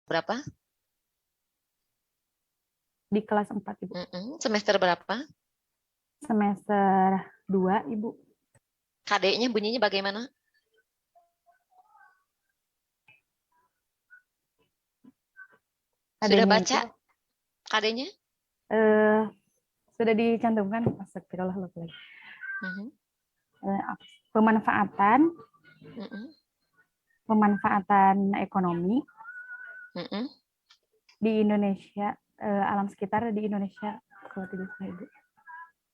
berapa? Di kelas 4, Ibu. Semester berapa? Semester 2, Ibu. KD-nya bunyinya bagaimana? Sudah Adanya baca itu KD-nya? sudah dicantumkan. Astagfirullahaladzim. Mhm. Pemanfaatan Mhm. pemanfaatan ekonomi Mhm. di Indonesia, alam sekitar di Indonesia, kalau tidak salah, Ibu.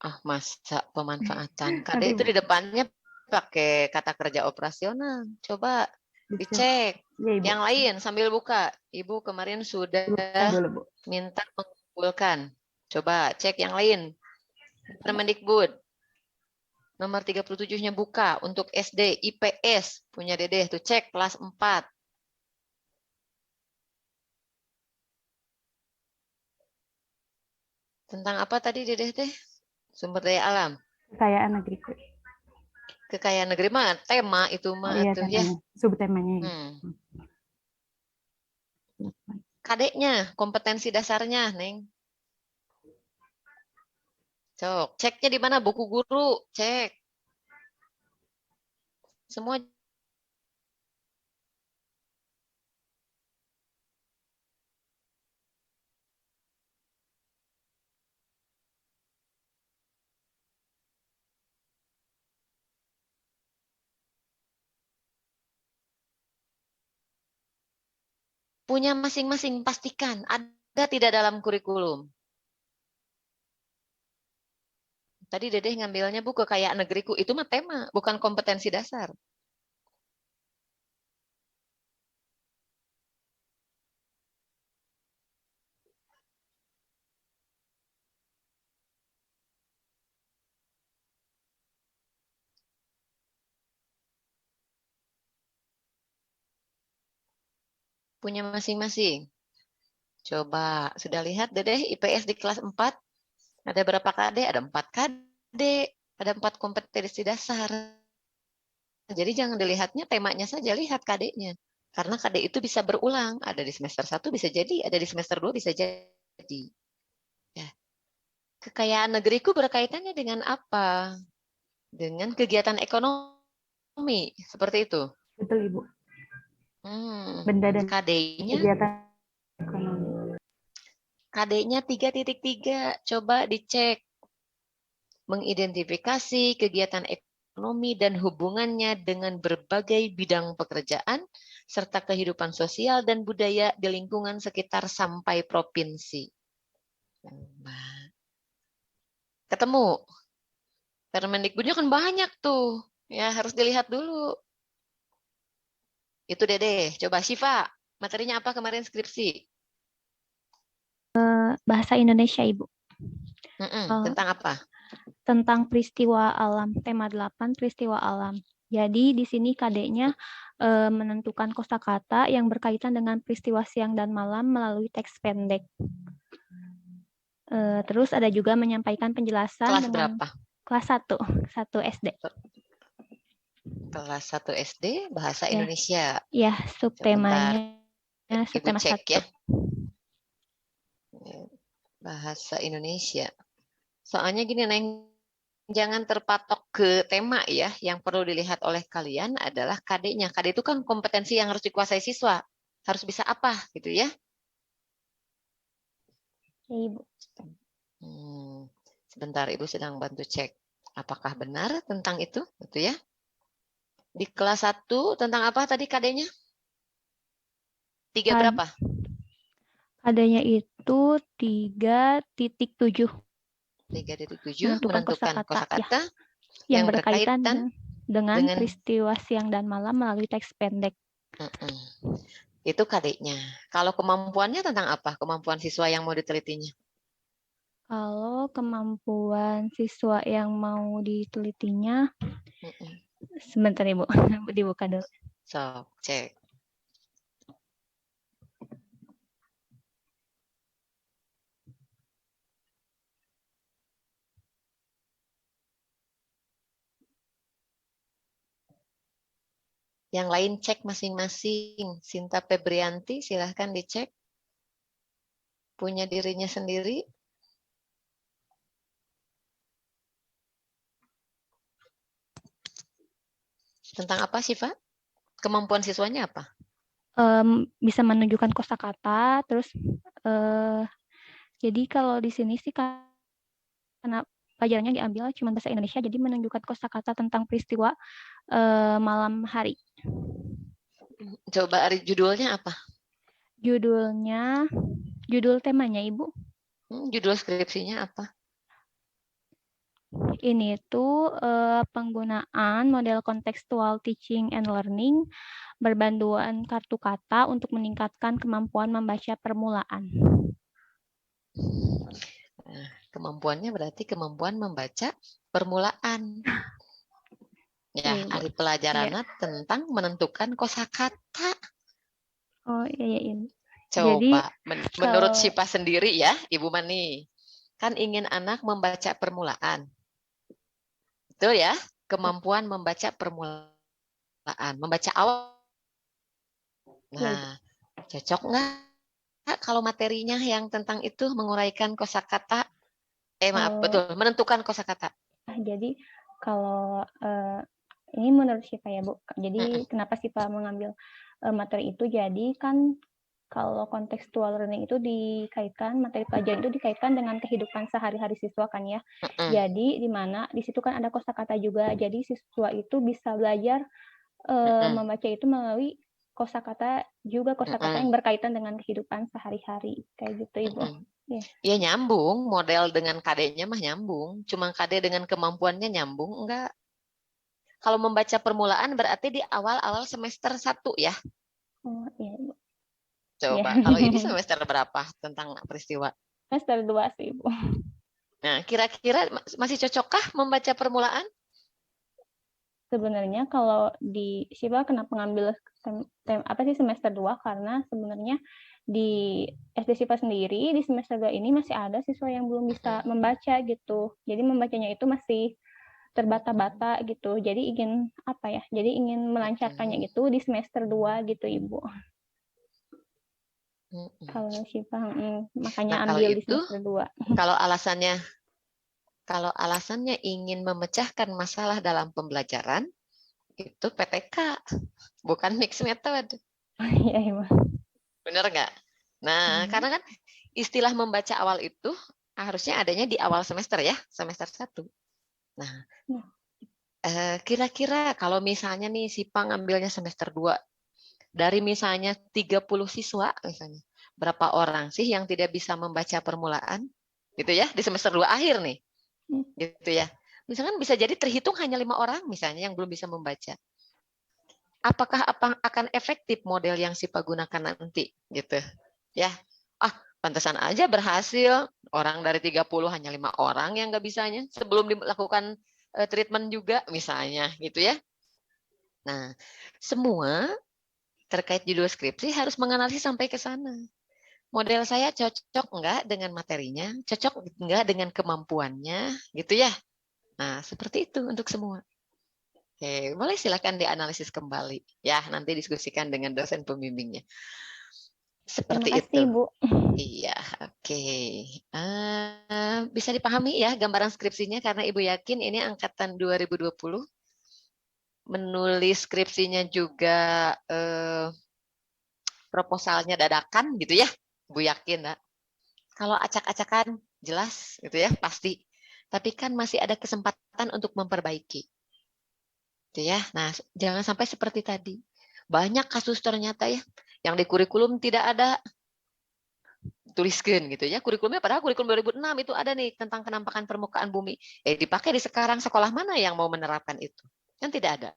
Ah, masa pemanfaatan. KD Nanti, itu Ibu di depannya pakai kata kerja operasional. Coba bisa. dicek. Ya, Ibu. Yang lain sambil buka. Ibu kemarin Buka sudah dulu, Bu. minta mengumpulkan. Coba cek yang lain. Permendikbud nomor 37-nya buka untuk SD IPS punya Dedeh tuh, cek kelas 4. Tentang apa tadi Dedeh teh? Sumber daya alam. Kekayaan negeri. Kekayaan negeri mah tema itu Oh mah iya, atuh ya. temanya. Subtemanya. Ya. KD-nya, kompetensi dasarnya, Neng. Cok, ceknya di mana? Buku guru, cek. Semua punya masing-masing, pastikan ada tidak dalam kurikulum. Tadi Dedeh ngambilnya buku kekayaan negeriku, itu mah tema, bukan kompetensi dasar. Punya masing-masing. Coba, sudah lihat Dedeh IPS di kelas 4? Ada berapa KD? Ada 4 KD. Ada 4 kompetensi dasar. Jadi jangan dilihatnya temanya saja, lihat KD-nya. Karena KD itu bisa berulang. Ada di semester 1 bisa jadi, ada di semester 2 bisa jadi. Ya. Kekayaan negeriku berkaitannya dengan apa? Dengan kegiatan ekonomi. Seperti itu. Betul, Ibu. Benda dan KD-nya kegiatan ekonomi. KD-nya 3.3. Coba dicek. Mengidentifikasi kegiatan ekonomi dan hubungannya dengan berbagai bidang pekerjaan serta kehidupan sosial dan budaya di lingkungan sekitar sampai provinsi. Ketemu. Permendikbudnya kan banyak tuh. Ya, harus dilihat dulu. Itu Dede. Coba Syifa, materinya apa kemarin skripsi? Bahasa Indonesia, Ibu. Tentang apa? Tentang peristiwa alam, tema 8 peristiwa alam. Jadi di sini KD-nya menentukan kosakata yang berkaitan dengan peristiwa siang dan malam melalui teks pendek. Terus ada juga menyampaikan penjelasan Kelas dengan berapa? Kelas 1, 1 SD. Kelas 1 SD bahasa Ya. Indonesia. Ya, subtemanya Ibu subtema cek 1. ya. Bahasa Indonesia. Soalnya gini, Neng, jangan terpatok ke tema ya. Yang perlu dilihat oleh kalian adalah KD-nya. KD itu kan kompetensi yang harus dikuasai siswa. Harus bisa apa gitu ya. Ya, Ibu. Sebentar, Ibu sedang bantu cek. Apakah benar tentang itu? Gitu ya. Di kelas 1 tentang apa tadi KD-nya? 3 berapa? KD-nya itu 3.7. 3.7 menentukan kosakata yang berkaitan dengan dengan peristiwa siang dan malam melalui teks pendek. Itu KD-nya. Kalau kemampuannya tentang apa? Kemampuan siswa yang mau ditelitinya? Kalau kemampuan siswa yang mau ditelitinya, sebentar Ibu, dibuka dulu. So, cek. Yang lain cek masing-masing. Sinta Febrianti, silahkan dicek. Punya dirinya sendiri. Tentang apa sih, Pak? Kemampuan siswanya apa? Bisa menunjukkan kosakata, terus jadi kalau di sini sih karena pelajarannya diambil cuma bahasa Indonesia, jadi menunjukkan kosakata tentang peristiwa malam hari. Coba judulnya apa? Judul temanya Ibu. Judul skripsinya apa? Ini tuh penggunaan model contextual teaching and learning berbantuan kartu kata untuk meningkatkan kemampuan membaca permulaan. Nah, kemampuannya berarti kemampuan membaca permulaan. Ya, Iya, Ibu. hari pelajarannya tentang menentukan kosakata. Oh iya, iya. Jadi Coba, menurut Syifa sendiri ya, Ibu Mani, kan ingin anak membaca permulaan. Betul ya? Kemampuan membaca permulaan, membaca awal. Nah, cocok nggak kalau materinya yang tentang itu menguraikan kosakata? Maaf, betul, menentukan kosakata. Jadi kalau ini menurut Syifa ya Bu. Jadi kenapa Syifa mengambil materi itu? Jadi kan kalau contextual learning itu dikaitkan, materi pelajaran itu dikaitkan dengan kehidupan sehari-hari siswa kan ya. Jadi di mana di situ kan ada kosakata juga. Jadi siswa itu bisa belajar membaca itu melalui kosakata juga kosakata yang berkaitan dengan kehidupan sehari-hari kayak gitu Ibu. Ya nyambung, model dengan KD-nya mah nyambung. Cuma KD dengan kemampuannya nyambung enggak? Kalau membaca permulaan berarti di awal-awal semester 1 ya. Oh iya Ibu. Coba, kalau ini semester berapa tentang peristiwa? Semester 2 sih Ibu. Nah, kira-kira masih cocokkah membaca permulaan? Sebenarnya kalau di Syifa kenapa ngambil semester 2 karena sebenarnya di SD Syifa sendiri di semester 2 ini masih ada siswa yang belum bisa membaca gitu. Jadi membacanya itu masih terbata-bata gitu. Jadi ingin apa ya? Jadi ingin melancarkannya gitu di semester 2 gitu Ibu. Kalau Syifa makanya ambil di semester 2. Kalau alasannya ingin memecahkan masalah dalam pembelajaran, itu PTK, bukan mixed method. Iya, Ibu. Benar nggak? Nah, karena kan istilah membaca awal itu harusnya adanya di awal semester ya, semester 1. Nah, kira-kira kalau misalnya nih Syifa ngambilnya semester 2, dari misalnya 30 siswa, misalnya, berapa orang sih yang tidak bisa membaca permulaan? Gitu ya, di semester 2 akhir nih. Gitu ya. Misalkan bisa jadi terhitung hanya 5 orang misalnya yang belum bisa membaca. Apakah akan efektif model yang Syifa gunakan nanti gitu ya? Pantesan aja berhasil, orang dari 30 hanya 5 orang yang nggak bisanya sebelum dilakukan treatment juga misalnya gitu ya. Nah, semua terkait judul skripsi harus menganalisis sampai ke sana. Model saya cocok enggak dengan materinya, cocok enggak dengan kemampuannya gitu ya. Nah, seperti itu untuk semua. Oke, boleh silakan dianalisis kembali. Ya, nanti diskusikan dengan dosen pembimbingnya. Seperti Terima kasih, itu. Bu. Iya, oke. Bisa dipahami ya gambaran skripsinya karena Ibu yakin ini angkatan 2020. Menulis skripsinya juga proposalnya dadakan gitu ya. Ibu yakin, Nak? Kalau acak-acakan jelas gitu ya, pasti. Tapi kan masih ada kesempatan untuk memperbaiki. Gitu ya. Nah, jangan sampai seperti tadi. Banyak kasus ternyata ya yang di kurikulum tidak ada, tuliskan gitu ya. Kurikulumnya padahal kurikulum 2006 itu ada nih tentang kenampakan permukaan bumi. Dipakai di sekarang, sekolah mana yang mau menerapkan itu? Kan tidak ada.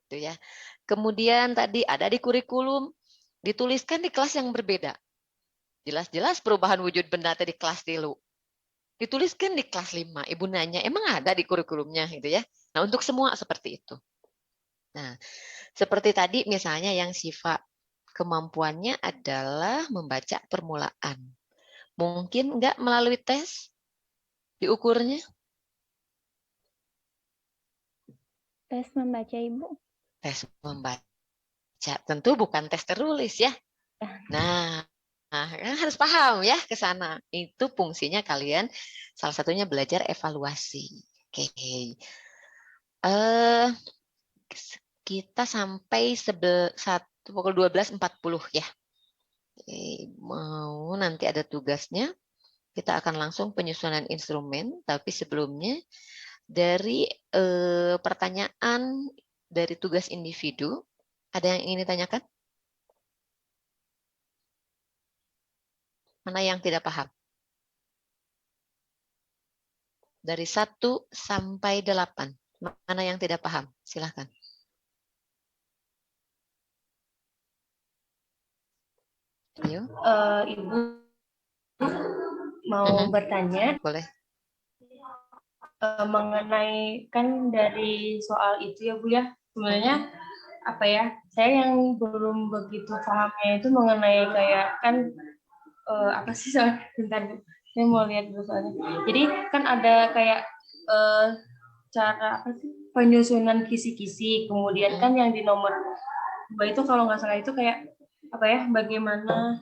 Gitu ya. Kemudian tadi ada di kurikulum dituliskan di kelas yang berbeda. Jelas-jelas perubahan wujud benda tadi kelas 3. Dituliskan di kelas 5. Ibu nanya, emang ada di kurikulumnya gitu ya. Nah, untuk semua seperti itu. Nah, seperti tadi misalnya yang Syifa kemampuannya adalah membaca permulaan. Mungkin enggak melalui tes diukurnya? Tes membaca, Ibu. Tes membaca. baca. Tentu bukan tes tertulis ya. Nah, kan harus paham ya ke sana. Itu fungsinya kalian salah satunya belajar evaluasi. Oke. Kita sampai pukul 12.40 ya. Mau nanti ada tugasnya. Kita akan langsung penyusunan instrumen, tapi sebelumnya dari pertanyaan dari tugas individu, ada yang ingin ditanyakan? Mana yang tidak paham? Dari 1 sampai 8. Mana yang tidak paham? Silakan. Ayo. Ibu mau bertanya. Boleh. Mengenai kan dari soal itu ya Bu ya, sebenarnya apa ya, saya yang belum begitu pahamnya itu mengenai kayak kan apa sih soal, bentar Bu, saya mau lihat dulu soalnya. Jadi kan ada kayak cara apa sih penyusunan kisi-kisi, kemudian kan yang di nomor 2 itu kalau nggak salah itu kayak apa ya, bagaimana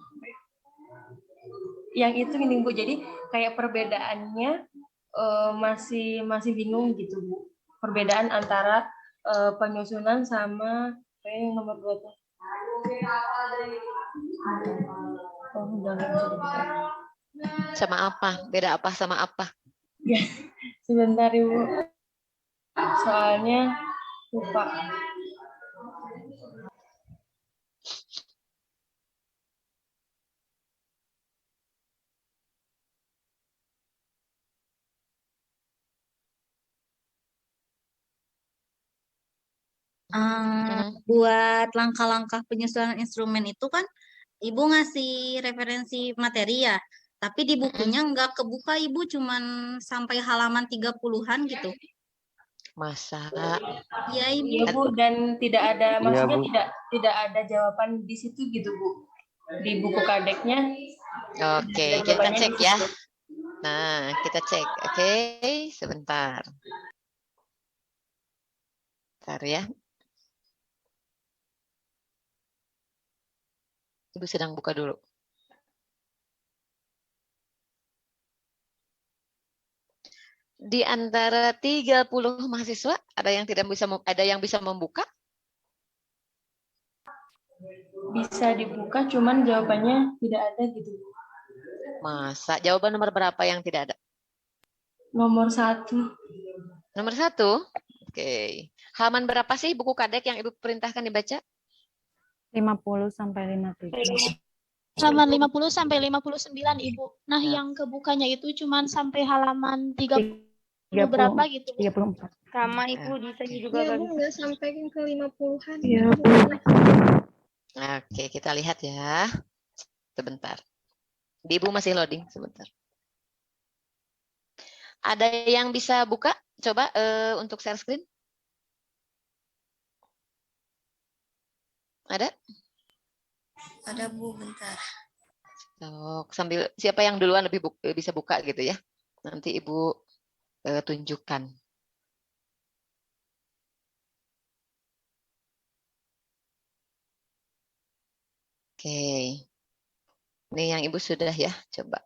yang itu ini Bu, jadi kayak perbedaannya masih bingung gitu Bu, perbedaan antara penyusunan sama kayak yang nomor 2 tuh. Sama apa? Beda apa sama apa? Ya, sebentar Ibu, soalnya lupa. Buat langkah-langkah penyusunan instrumen itu kan Ibu ngasih referensi materi ya, tapi di bukunya nggak kebuka Ibu, cuman sampai halaman 30-an gitu. Masa? Iya Ibu. Iya Bu, dan tidak ada, maksudnya tidak ada jawaban di situ gitu Bu, di buku kadeknya. Oke, kita cek ya. Nah, kita cek. Oke, sebentar. Bentar ya. Ibu sedang buka dulu. Di antara 30 mahasiswa, ada yang bisa membuka? Bisa dibuka, cuman jawabannya tidak ada gitu. Masa? Jawaban nomor berapa yang tidak ada? Nomor 1. Nomor 1? Oke. Halaman berapa sih buku kadek yang Ibu perintahkan dibaca? 50 sampai 57. Halaman 50 sampai 59 Ibu. Nah, yang kebukanya itu cuman sampai halaman 30 berapa gitu. 34. Sama Ibu, di sini juga Ya, kan nggak sampai ke 50-an. Iya. Oke, kita lihat ya. Sebentar. Di Ibu masih loading sebentar. Ada yang bisa buka? Coba untuk share screen. Ada? Ada Bu, bentar. Sambil siapa yang duluan bisa buka gitu ya. Nanti Ibu tunjukkan. Oke. Ini yang Ibu sudah ya, coba.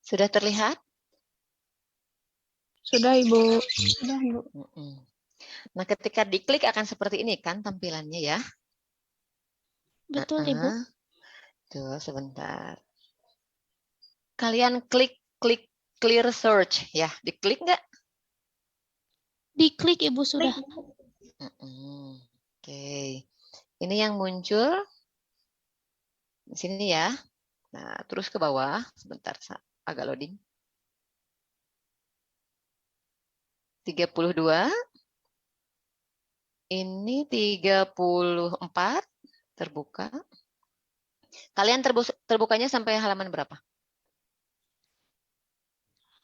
Sudah terlihat? Sudah Ibu. Sudah Ibu. Nah, ketika diklik akan seperti ini kan tampilannya ya. Betul Ibu. Tuh, sebentar. Kalian klik clear search ya. Diklik nggak? Diklik Ibu sudah. Oke. Ini yang muncul di sini ya. Nah, terus ke bawah. Sebentar, agak loading. 32. Ini 34 terbuka. Kalian terbukanya sampai halaman berapa?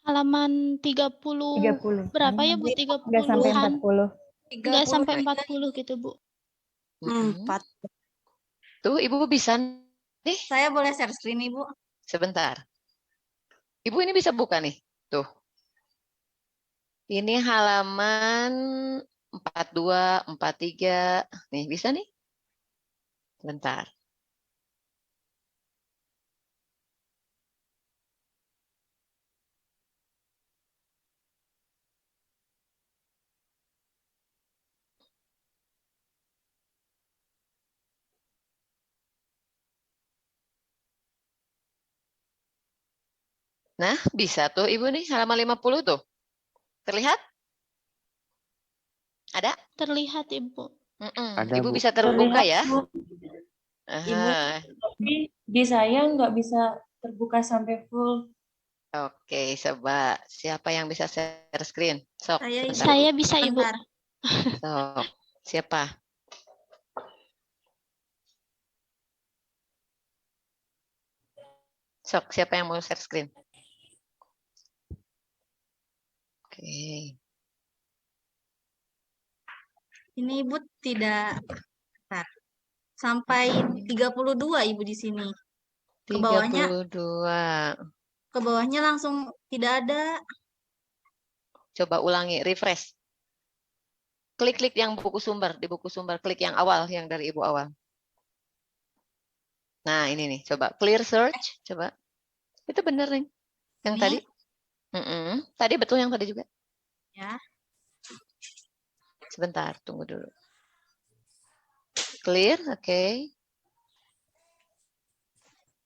Halaman 30. Berapa ya Bu? 30-an. Nggak sampai 40. Nggak sampai 33. 40 gitu, Bu. Mm-mm. 4. Tuh, Ibu bisa nih. Saya boleh share screen, Ibu? Sebentar. Ibu ini bisa buka nih. Tuh. Ini halaman 42, 43. Nih, bisa nih? Sebentar. Nah, bisa tuh Ibu nih, halaman 50 tuh. Terlihat? Ada? Terlihat, Ibu. Mm-mm. Ada, Ibu Bu. bisa terbuka Terlihat, ya? Bu. Ibu. Aha. Tapi di saya nggak bisa terbuka sampai full. Oke, coba. Siapa yang bisa share screen? Sok, Saya, Ibu. sebentar. Saya bisa, Ibu. Bentar. Sok. Siapa? Sok, siapa yang mau share screen? Oke. Ini Ibu tidak. Bentar. Sampai 32 Ibu di sini. Ke bawahnya 32. langsung tidak ada. Coba ulangi, refresh. Klik-klik yang buku sumber, di buku sumber, klik yang awal, yang dari Ibu awal. Nah, ini nih, coba. Clear search, coba. Itu bener nih. Yang Ini? tadi? Mm-mm. Tadi betul yang tadi juga. Ya. Sebentar, tunggu dulu. Clear, oke.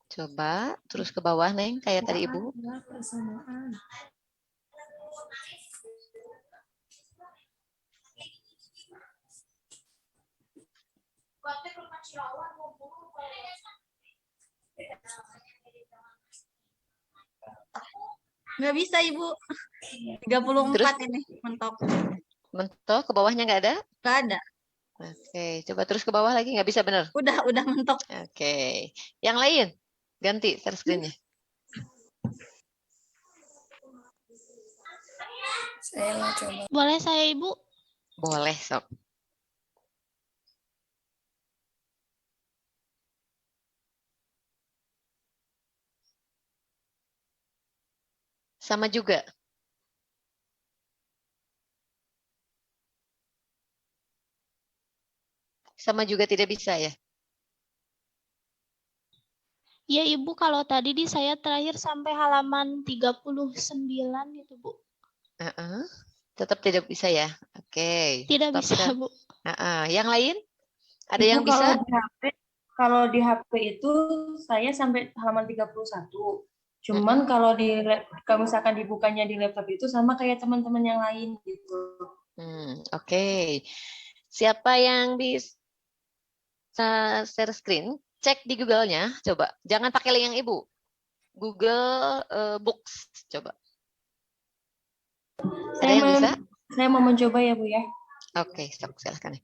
Coba, terus ke bawah, Neng, kayak tadi Ibu. Nggak bisa, Ibu. 34 ini mentok. Mentok, ke bawahnya nggak ada? Nggak ada. Oke, coba terus ke bawah lagi, nggak bisa bener? Udah mentok. Oke, yang lain, ganti share screen-nya. Saya mau coba. Boleh saya, Ibu? Boleh, sok. Sama juga. Sama juga tidak bisa ya? Ya, Ibu, kalau tadi di saya terakhir sampai halaman 39 gitu, Bu. Uh-uh. Tetap tidak bisa ya? Oke. Tidak Stop bisa, kita. Bu. Uh-uh. Yang lain? Ada Ibu, yang bisa? kalau di HP itu saya sampai halaman 31. Cuman kalau misalkan dibukanya di laptop itu sama kayak teman-teman yang lain gitu. Oke. Siapa yang bisa share screen? Cek di Google-nya, coba. Jangan pakai link yang Ibu. Google Books, coba. Ada yang bisa? Saya mau mencoba ya, Bu ya. Oke, stop, silahkan.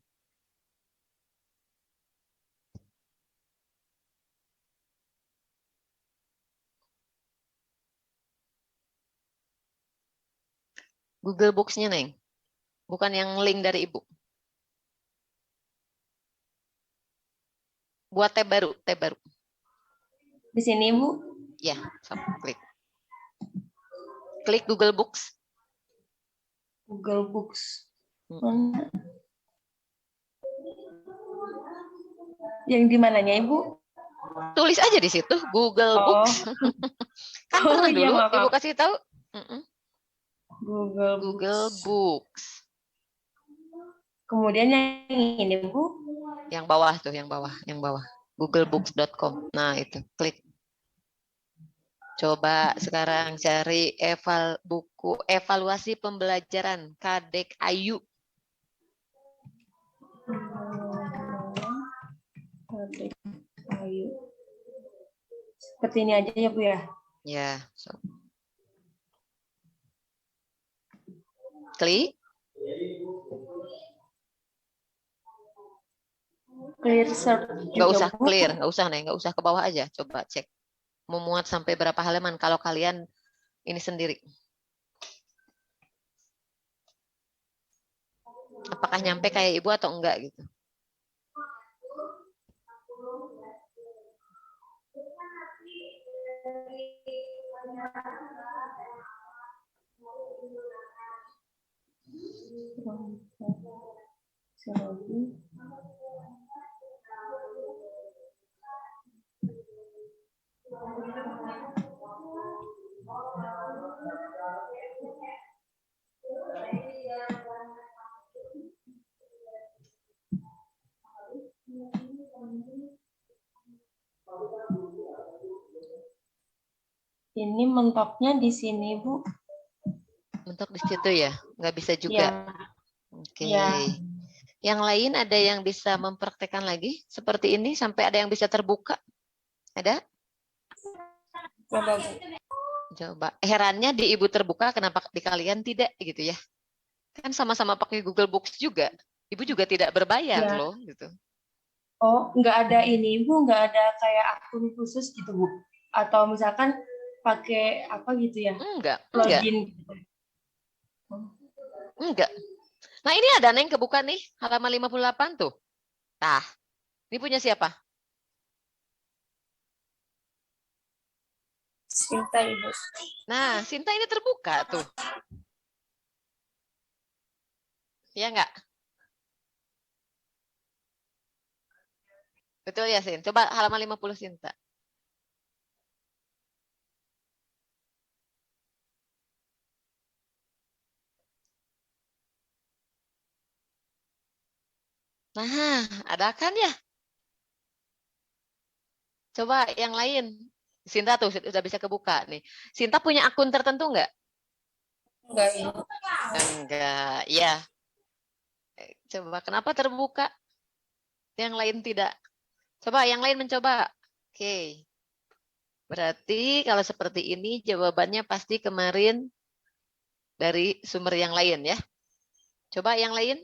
Google Books-nya, Neng. Bukan yang link dari Ibu. Buat tab baru, tab baru. Di sini, Bu. Ya, stop, klik. Klik Google Books. Google Books. Mana? Yang di mananya, Ibu? Tulis aja di situ Google Books. Kan Oh, pernah iya, dulu maaf. Ibu kasih tahu. Google Books. Kemudian yang ini, Bu? Yang bawah tuh, yang bawah. Googlebooks.com. Nah, itu, klik. Coba sekarang cari buku evaluasi pembelajaran Kadek Ayu. Kadek Ayu. Seperti ini aja ya, Bu ya? Ya, so. Klik. Clear search Nggak juga, usah Bu. clear, nggak usah nih, nggak usah ke bawah aja. Coba cek. Memuat sampai berapa halaman kalau kalian ini sendiri. apakah nyampe kayak ibu atau enggak gitu. Ini mentoknya di sini, Bu. Mentok di situ ya, nggak bisa juga. Ya, Oke. ya. Yang lain ada yang bisa mempraktekkan lagi seperti ini sampai ada yang bisa terbuka? Ada? Coba, Bu. Coba. Herannya di ibu terbuka, kenapa di kalian tidak gitu ya? Kan sama-sama pakai Google Books juga. Ibu juga tidak berbayar Ya. loh gitu. Oh, nggak ada ini, Bu, nggak ada kayak akun khusus gitu, Bu. Atau misalkan pakai apa gitu ya? Enggak. Login gitu. Enggak. Nah, ini ada Neng kebuka nih, halaman 58 tuh. Nah, ini punya siapa? Sinta, Ibu. Nah, Sinta ini terbuka tuh. Iya enggak? Betul ya, Sin? Coba halaman 50, Sinta. Nah, ada kan ya? Coba yang lain. Sinta tuh sudah bisa kebuka nih. Sinta punya akun tertentu enggak? Enggak, Ibu. Enggak. Ya. Coba kenapa terbuka? Yang lain tidak. Coba yang lain mencoba. Oke. Berarti kalau seperti ini jawabannya pasti kemarin dari sumber yang lain ya. Coba yang lain.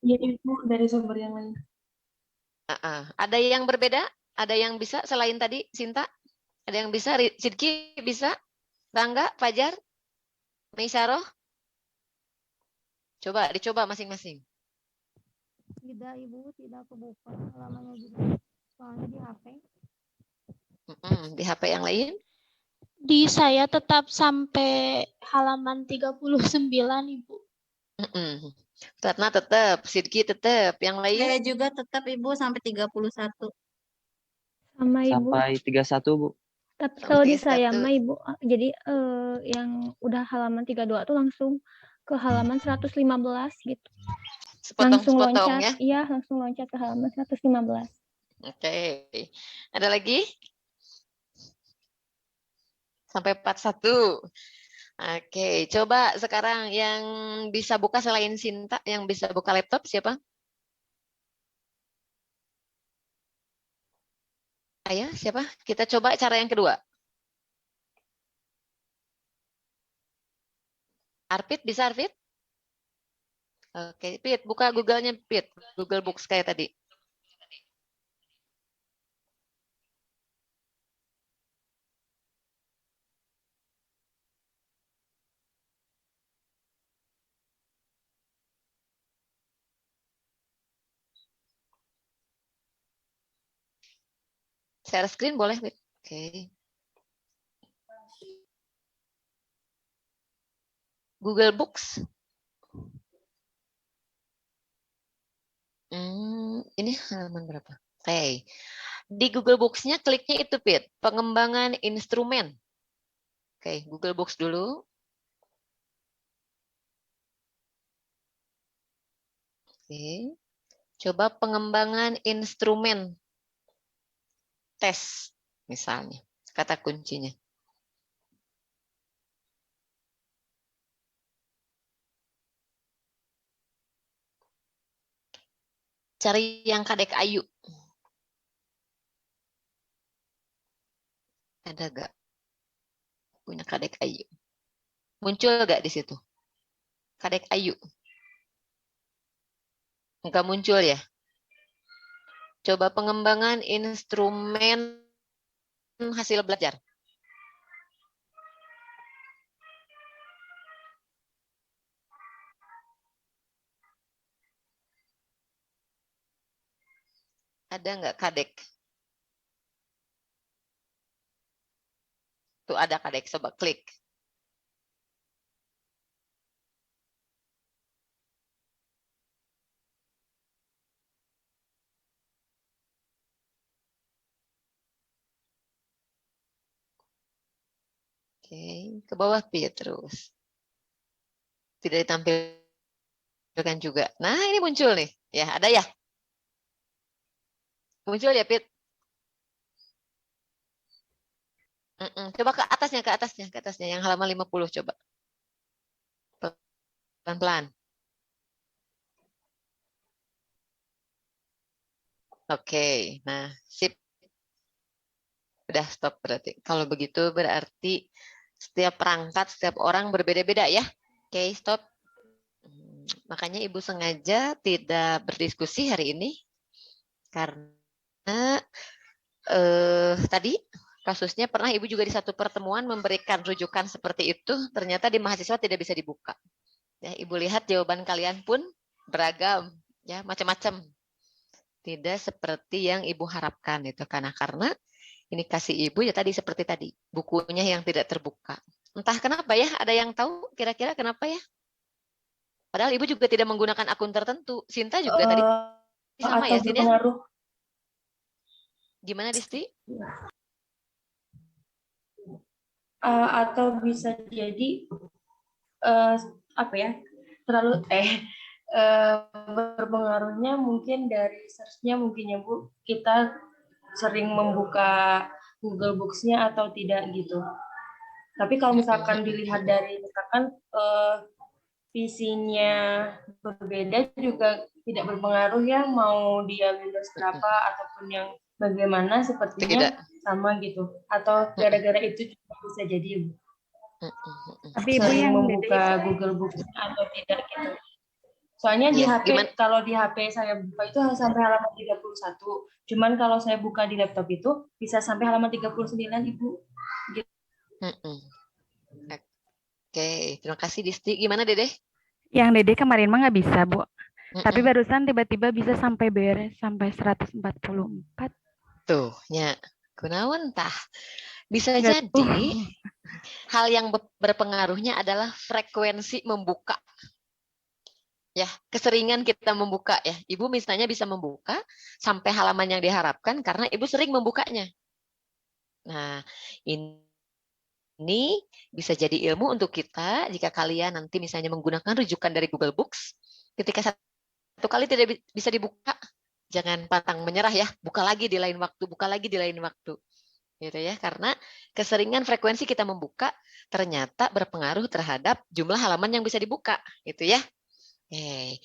Iya, Ibu, dari sumber yang lain. Ada yang berbeda? Ada yang bisa selain tadi Sinta? Ada yang bisa? Sidki bisa? Rangga, Fajar, Meisaroh? Coba dicoba masing-masing. Tidak, Ibu, tidak kebuka halamannya juga. Soalnya di HP. Di HP yang lain? Di saya tetap sampai halaman 39, Ibu. Ratna tetap, Sidki tetap, yang lain? Saya juga tetap Ibu sampai 31. Sama Ibu. Sampai 31, Bu. Tapi Sampai kalau di saya 31. mah Ibu, jadi yang udah halaman 32 tuh langsung ke halaman 115 gitu. Langsung Sepotong-sepotong loncat, ya. iya langsung loncat ke halaman 115. Oke. Ada lagi? Sampai 41. Oke, coba sekarang yang bisa buka selain Sinta, yang bisa buka laptop siapa? Ayo, siapa? Kita coba cara yang kedua. Arpit, bisa Arpit? Oke, Pit, buka Google-nya, Pit. Google Books kayak tadi. Share screen boleh, Pit? Oke. Google Books. Ini halaman berapa? Oke. Di Google Books-nya kliknya itu, Pit. Pengembangan instrumen. Oke, Google Books dulu. Oke. Coba pengembangan instrumen tes, misalnya. Kata kuncinya. Cari yang Kadek Ayu. Ada gak? Punya Kadek Ayu. Muncul gak di situ? Kadek Ayu. Enggak muncul ya? Coba pengembangan instrumen hasil belajar. Ada nggak kadek? Tuh ada kadek, coba klik. Oke, ke bawah terus. Tidak ditampilkan juga. Nah, ini muncul nih. Ya, ada ya? Muncul ya, Pit? Coba ke atasnya, ke atasnya, ke atasnya. Yang halaman 50, coba. Pelan-pelan. Oke, nah, sip. Udah stop berarti. Kalau begitu berarti setiap perangkat, setiap orang berbeda-beda ya. Oke, stop. Makanya Ibu sengaja tidak berdiskusi hari ini. Karena tadi kasusnya pernah Ibu juga di satu pertemuan memberikan rujukan seperti itu, ternyata di mahasiswa tidak bisa dibuka. Ya, Ibu lihat jawaban kalian pun beragam, ya macam-macam. Tidak seperti yang Ibu harapkan itu karena ini kasih Ibu ya tadi seperti tadi, bukunya yang tidak terbuka. Entah kenapa ya, ada yang tahu kira-kira kenapa ya? Padahal Ibu juga tidak menggunakan akun tertentu. Sinta juga tadi sama atau ya, Sin ya? berpengaruh. Gimana, Disti? Atau bisa jadi apa ya, terlalu berpengaruhnya mungkin dari search-nya mungkin ya Bu, kita sering membuka Google Books-nya atau tidak gitu. Tapi kalau misalkan dilihat dari misalkan visinya berbeda juga tidak berpengaruh ya, mau dia Windows berapa ataupun yang bagaimana sepertinya Tidak. sama gitu. Atau gara-gara itu juga bisa jadi Tapi Ibu sering yang membuka Google Books atau tidak gitu. Soalnya di Ya, HP, gimana? kalau di HP saya buka itu sampai halaman 31. Cuman kalau saya buka di laptop itu bisa sampai halaman 39, Ibu. Gitu. Oke, terima kasih Disti. Gimana Dede? Yang Dede kemarin mah nggak bisa, Bu. Tapi barusan tiba-tiba bisa sampai beres, sampai 144. Tuh, nya. Kunaon tah? Bisa jadi hal yang berpengaruhnya adalah frekuensi membuka. Ya, keseringan kita membuka ya. Ibu misalnya bisa membuka sampai halaman yang diharapkan karena Ibu sering membukanya. Nah, ini bisa jadi ilmu untuk kita jika kalian nanti misalnya menggunakan rujukan dari Google Books. Ketika satu kali tidak bisa dibuka, jangan pantang menyerah ya. Buka lagi di lain waktu, buka lagi di lain waktu. Gitu ya, karena keseringan frekuensi kita membuka ternyata berpengaruh terhadap jumlah halaman yang bisa dibuka, gitu ya. Oke.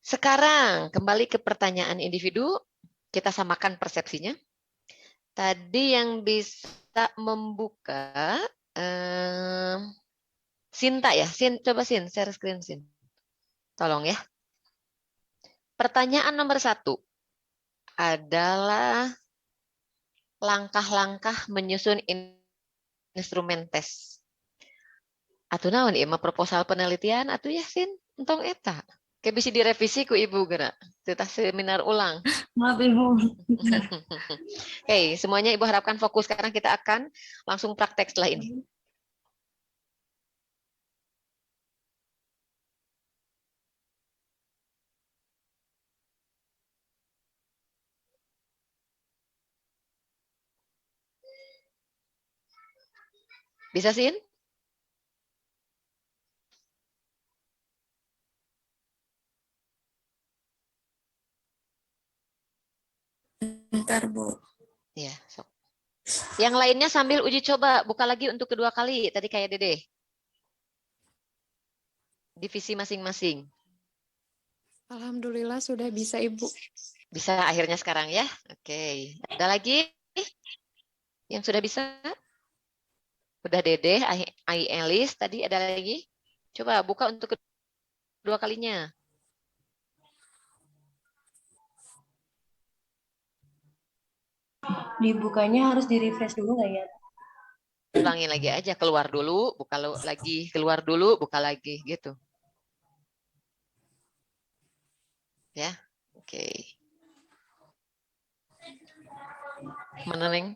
Sekarang kembali ke pertanyaan individu, kita samakan persepsinya. Tadi yang bisa membuka Sinta ya, coba Sin, share screen Sin. Tolong ya. Pertanyaan nomor 1 adalah langkah-langkah menyusun instrumen tes. Atuh naon ieu mah proposal penelitian atuh ya Sin, entong eta. Kayak bisa direvisi ku Ibu geura. Teu seminar ulang. Maaf Ibu. Oke, semuanya Ibu harapkan fokus karena kita akan langsung praktek setelah ini. Bisa Sin? Bentar, Bu. Ya, sok. Yang lainnya sambil uji coba, buka lagi untuk kedua kali, tadi kayak Dede. Divisi masing-masing. Alhamdulillah sudah bisa, Ibu. Bisa akhirnya sekarang ya. Oke. Ada lagi yang sudah bisa? Udah Dede, Ai Elis, tadi ada lagi? Coba buka untuk kedua kalinya. Dibukanya harus di-refresh dulu nggak ya? Ulangin lagi aja, keluar dulu, buka lagi, keluar dulu, buka lagi, gitu. Ya, oke. Mana, Neng?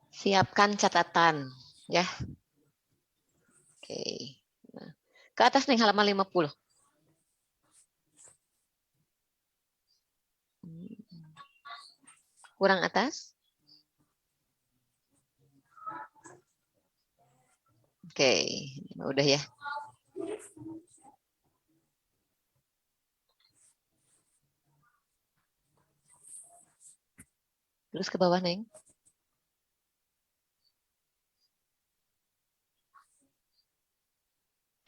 Siapkan catatan, ya. Oke. Nah, ke atas, Neng, halaman 50. Kurang atas. Oke, udah ya. Terus ke bawah, Neng.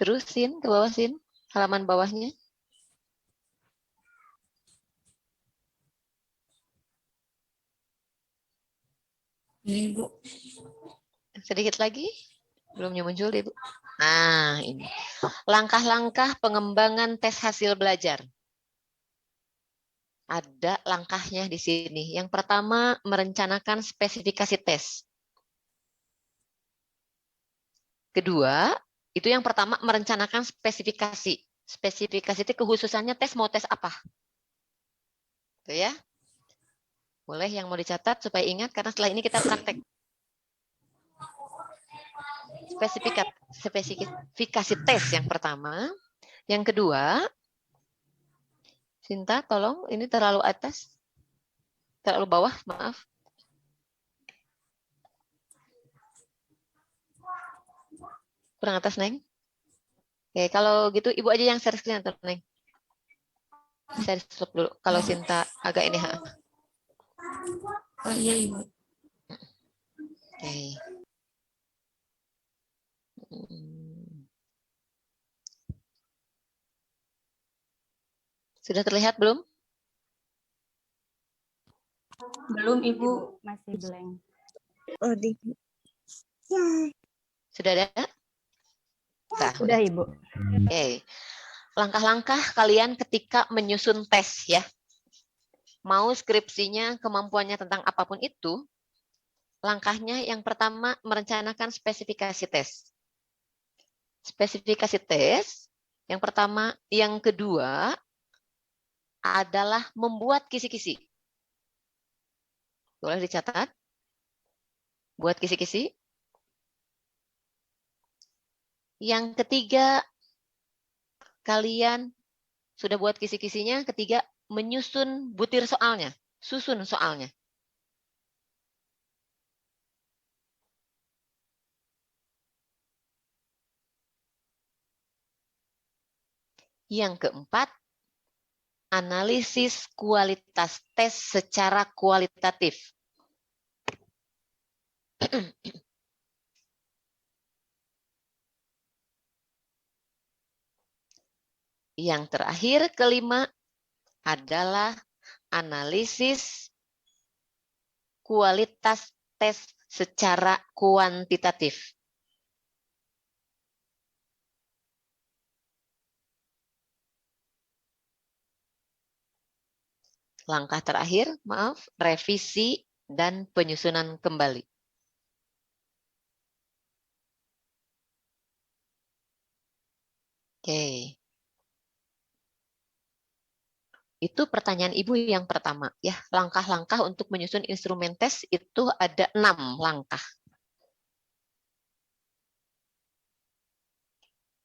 Terusin ke bawah, Sin. Halaman bawahnya. Ini, Bu. Sedikit lagi. Belumnya muncul, Ibu. Nah, ini. Langkah-langkah pengembangan tes hasil belajar. Ada langkahnya di sini. Yang pertama, merencanakan spesifikasi tes. Kedua, itu yang pertama, merencanakan spesifikasi. Spesifikasi itu kekhususannya tes mau tes apa. Itu ya. Boleh yang mau dicatat supaya ingat, karena setelah ini kita praktek. Spesifikasi tes yang pertama. Yang kedua, Sinta, tolong, ini terlalu atas. Terlalu bawah, maaf. Kurang atas, Neng. Oke, kalau gitu Ibu aja yang share screen atau Neng. Share stop dulu. Kalau Sinta agak ini. Oh iya, Ibu. Oke. Sudah terlihat belum? Belum, Ibu. Masih blank. Oh, di. Sudah ada? Nah, Sudah, Ibu. Oke. Langkah-langkah kalian ketika menyusun tes ya. Mau skripsinya kemampuannya tentang apapun itu, langkahnya yang pertama merencanakan spesifikasi tes. Spesifikasi tes yang pertama, yang kedua adalah membuat kisi-kisi. Boleh dicatat? Buat kisi-kisi. Yang ketiga, kalian sudah buat kisi-kisinya. Ketiga, menyusun butir soalnya. Susun soalnya. Yang keempat, analisis kualitas tes secara kualitatif. Yang terakhir, kelima, adalah analisis kualitas tes secara kuantitatif. Langkah terakhir, maaf, revisi dan penyusunan kembali. Oke. Itu pertanyaan Ibu yang pertama. Ya, langkah-langkah untuk menyusun instrumen tes itu ada 6 langkah.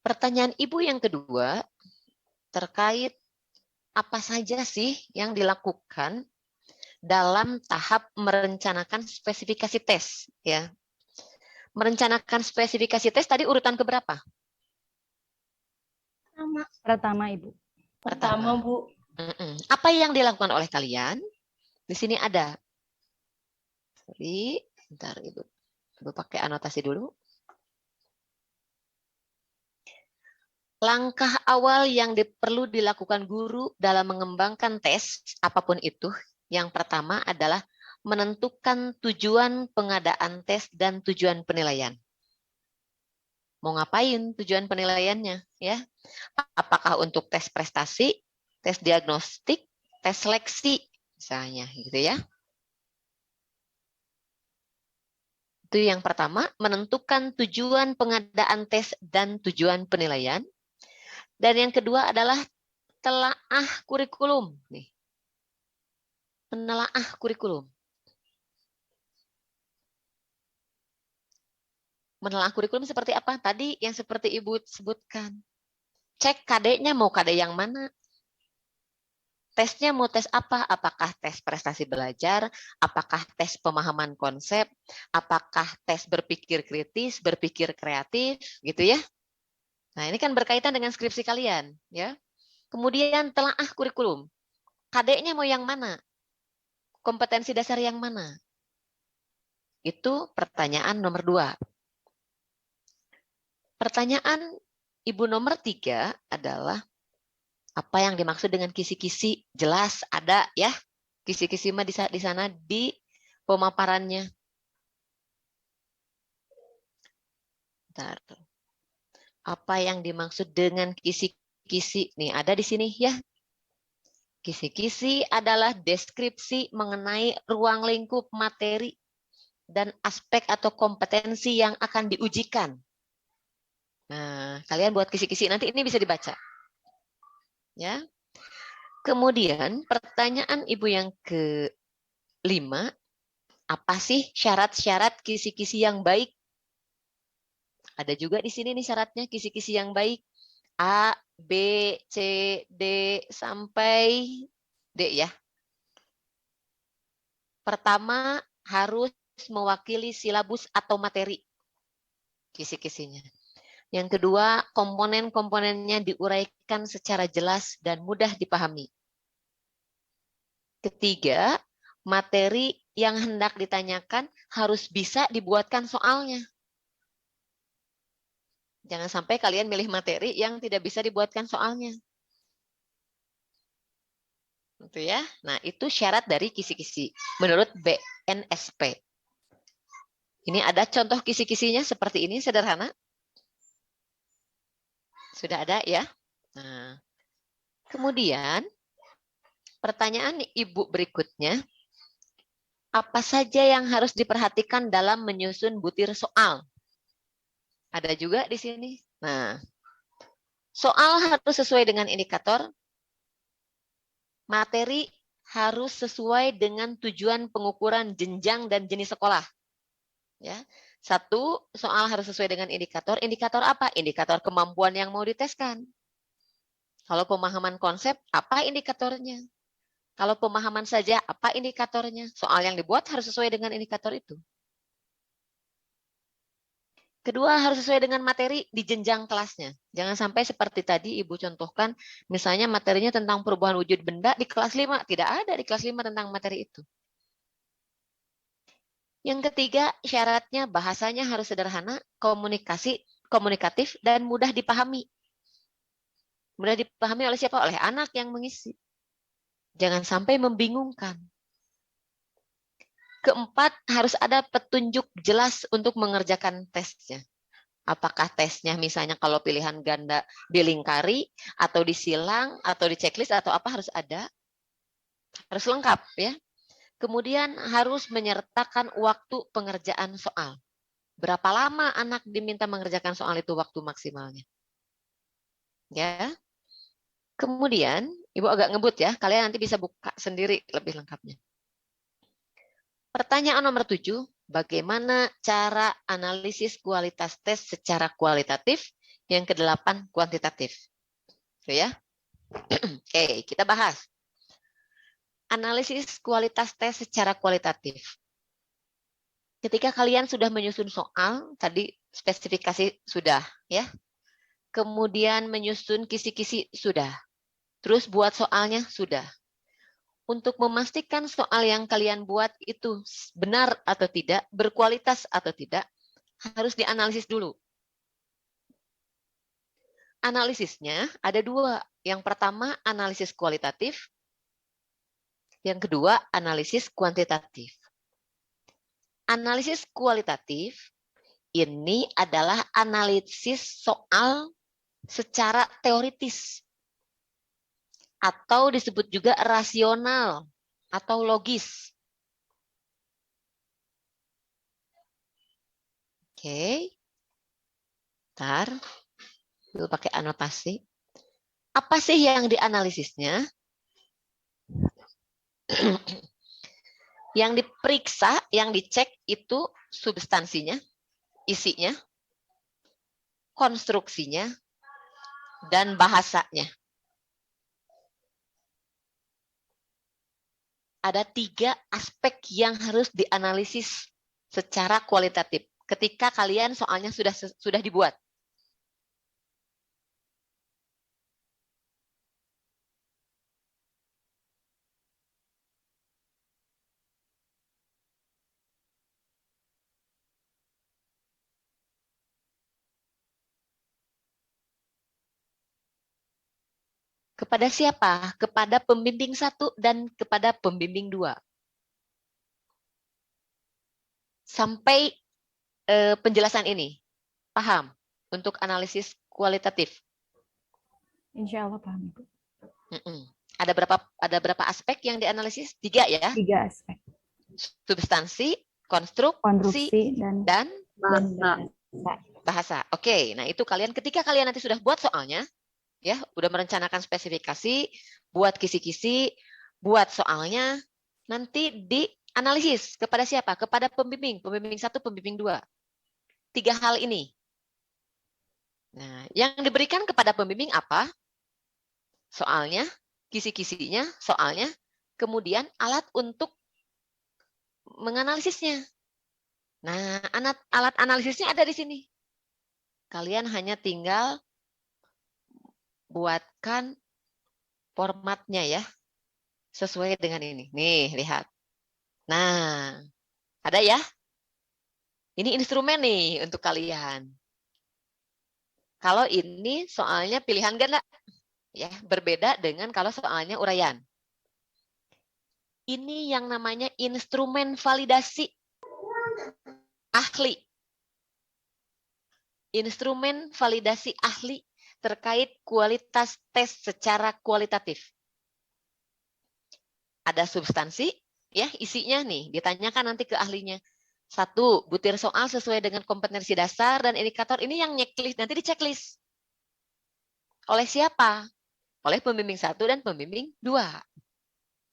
Pertanyaan Ibu yang kedua terkait apa saja sih yang dilakukan dalam tahap merencanakan spesifikasi tes, ya. Merencanakan spesifikasi tes tadi urutan keberapa? Pertama, Ibu. Pertama, Bu. Apa yang dilakukan oleh kalian? Di sini ada. Sorry, bentar Ibu pakai anotasi dulu. Langkah awal yang perlu dilakukan guru dalam mengembangkan tes, apapun itu, yang pertama adalah menentukan tujuan pengadaan tes dan tujuan penilaian. Mau ngapain tujuan penilaiannya? Ya? Apakah untuk tes prestasi, tes diagnostik, tes seleksi, misalnya, gitu ya? Itu yang pertama, menentukan tujuan pengadaan tes dan tujuan penilaian. Dan yang kedua adalah telaah kurikulum. Nih. Menelaah kurikulum. Menelaah kurikulum seperti apa? Tadi yang seperti Ibu sebutkan. Cek KD-nya mau KD yang mana? Tesnya mau tes apa? Apakah tes prestasi belajar? Apakah tes pemahaman konsep? Apakah tes berpikir kritis, berpikir kreatif, gitu ya? Nah, ini kan berkaitan dengan skripsi kalian, ya. Kemudian telaah kurikulum. KD-nya mau yang mana? Kompetensi dasar yang mana? Itu pertanyaan nomor 2. Pertanyaan Ibu nomor 3 adalah apa yang dimaksud dengan kisi-kisi? Jelas ada ya. Kisi-kisi mah di sana di pemaparannya. Bentar. Apa yang dimaksud dengan kisi-kisi? Nih, ada di sini ya. Kisi-kisi adalah deskripsi mengenai ruang lingkup materi dan aspek atau kompetensi yang akan diujikan. Nah, kalian buat kisi-kisi nanti ini bisa dibaca. Ya. Kemudian pertanyaan Ibu yang ke-5, apa sih syarat-syarat kisi-kisi yang baik? Ada juga di sini nih syaratnya kisi-kisi yang baik. A, B, C, D, sampai D ya. Pertama, harus mewakili silabus atau materi kisi-kisinya. Yang kedua, komponen-komponennya diuraikan secara jelas dan mudah dipahami. Ketiga, materi yang hendak ditanyakan harus bisa dibuatkan soalnya. Jangan sampai kalian milih materi yang tidak bisa dibuatkan soalnya. Itu ya. Nah, itu syarat dari kisi-kisi menurut BNSP. Ini ada contoh kisi-kisinya seperti ini, sederhana. Sudah ada ya. Nah, kemudian pertanyaan Ibu berikutnya, apa saja yang harus diperhatikan dalam menyusun butir soal? Ada juga di sini. Nah, soal harus sesuai dengan indikator. Materi harus sesuai dengan tujuan pengukuran jenjang dan jenis sekolah. Ya. 1, soal harus sesuai dengan indikator. Indikator apa? Indikator kemampuan yang mau diteskan. Kalau pemahaman konsep, apa indikatornya? Kalau pemahaman saja, apa indikatornya? Soal yang dibuat harus sesuai dengan indikator itu. Kedua, harus sesuai dengan materi di jenjang kelasnya. Jangan sampai seperti tadi Ibu contohkan, misalnya materinya tentang perubahan wujud benda di kelas 5. Tidak ada di kelas 5 tentang materi itu. Yang ketiga, syaratnya bahasanya harus sederhana, komunikatif, dan mudah dipahami. Mudah dipahami oleh siapa? Oleh anak yang mengisi. Jangan sampai membingungkan. Keempat, harus ada petunjuk jelas untuk mengerjakan tesnya. Apakah tesnya misalnya kalau pilihan ganda dilingkari, atau disilang, atau di checklist, atau apa harus ada. Harus lengkap ya. Kemudian harus menyertakan waktu pengerjaan soal. Berapa lama anak diminta mengerjakan soal itu waktu maksimalnya. Ya. Kemudian, Ibu agak ngebut ya, kalian nanti bisa buka sendiri lebih lengkapnya. Pertanyaan nomor 7, bagaimana cara analisis kualitas tes secara kualitatif? Yang ke-8, kuantitatif. Oke ya. Oke, kita bahas. Analisis kualitas tes secara kualitatif. Ketika kalian sudah menyusun soal, tadi spesifikasi sudah ya. Kemudian menyusun kisi-kisi sudah. Terus buat soalnya sudah. Untuk memastikan soal yang kalian buat itu benar atau tidak, berkualitas atau tidak, harus dianalisis dulu. Analisisnya ada 2. Yang pertama, analisis kualitatif. Yang kedua, analisis kuantitatif. Analisis kualitatif ini adalah analisis soal secara teoritis. Atau disebut juga rasional atau logis. Oke. Bentar. Dulu pakai anotasi. Apa sih yang dianalisisnya? Yang diperiksa, yang dicek itu substansinya, isinya, konstruksinya, dan bahasanya. Ada 3 aspek yang harus dianalisis secara kualitatif ketika kalian soalnya sudah dibuat. Kepada siapa? Kepada pembimbing 1 dan kepada pembimbing 2. Sampai penjelasan ini, paham untuk analisis kualitatif? Insya Allah paham, Ibu. Ada berapa aspek yang dianalisis? 3 ya? 3 aspek. Substansi, konstruksi, dan bahasa. Oke, nah itu ketika kalian nanti sudah buat soalnya, ya, udah merencanakan spesifikasi, buat kisi-kisi, buat soalnya, nanti dianalisis kepada siapa? Kepada pembimbing 1, pembimbing 2. 3 hal ini. Nah, yang diberikan kepada pembimbing apa? Soalnya, kisi-kisinya, soalnya, kemudian alat untuk menganalisisnya. Nah, alat analisisnya ada di sini. Kalian hanya tinggal buatkan formatnya ya, sesuai dengan ini. Nih, lihat. Nah, ada ya? Ini instrumen nih untuk kalian. Kalau ini soalnya pilihan ganda, ya, berbeda dengan kalau soalnya uraian. Ini yang namanya instrumen validasi ahli. Instrumen validasi ahli terkait kualitas tes secara kualitatif. Ada substansi, ya, isinya nih, ditanyakan nanti ke ahlinya. 1, butir soal sesuai dengan kompetensi dasar dan indikator. Ini yang checklist, nanti di checklist. Oleh siapa? Oleh pembimbing 1 dan pembimbing 2.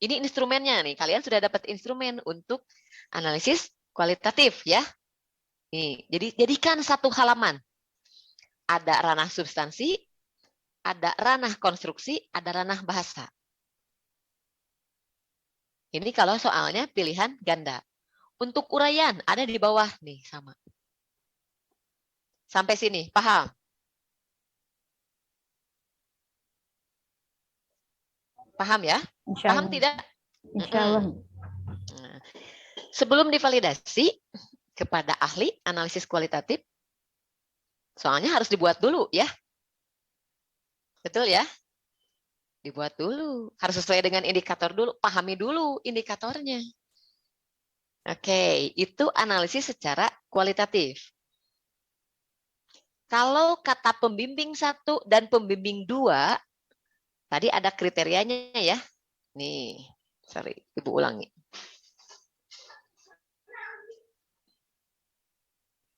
Ini instrumennya nih, kalian sudah dapat instrumen untuk analisis kualitatif ya. Nih, jadi jadikan 1 halaman. Ada ranah substansi, ada ranah konstruksi, ada ranah bahasa. Ini kalau soalnya pilihan ganda. Untuk uraian ada di bawah nih, sama. Sampai sini, paham? Paham ya? Paham tidak? Insya Allah. Nah, sebelum divalidasi kepada ahli analisis kualitatif, soalnya harus dibuat dulu ya. Betul ya? Dibuat dulu. Harus sesuai dengan indikator dulu. Pahami dulu indikatornya. Oke, itu analisis secara kualitatif. Kalau kata pembimbing 1 dan pembimbing 2, tadi ada kriterianya ya. Nih, sorry, Ibu ulangi.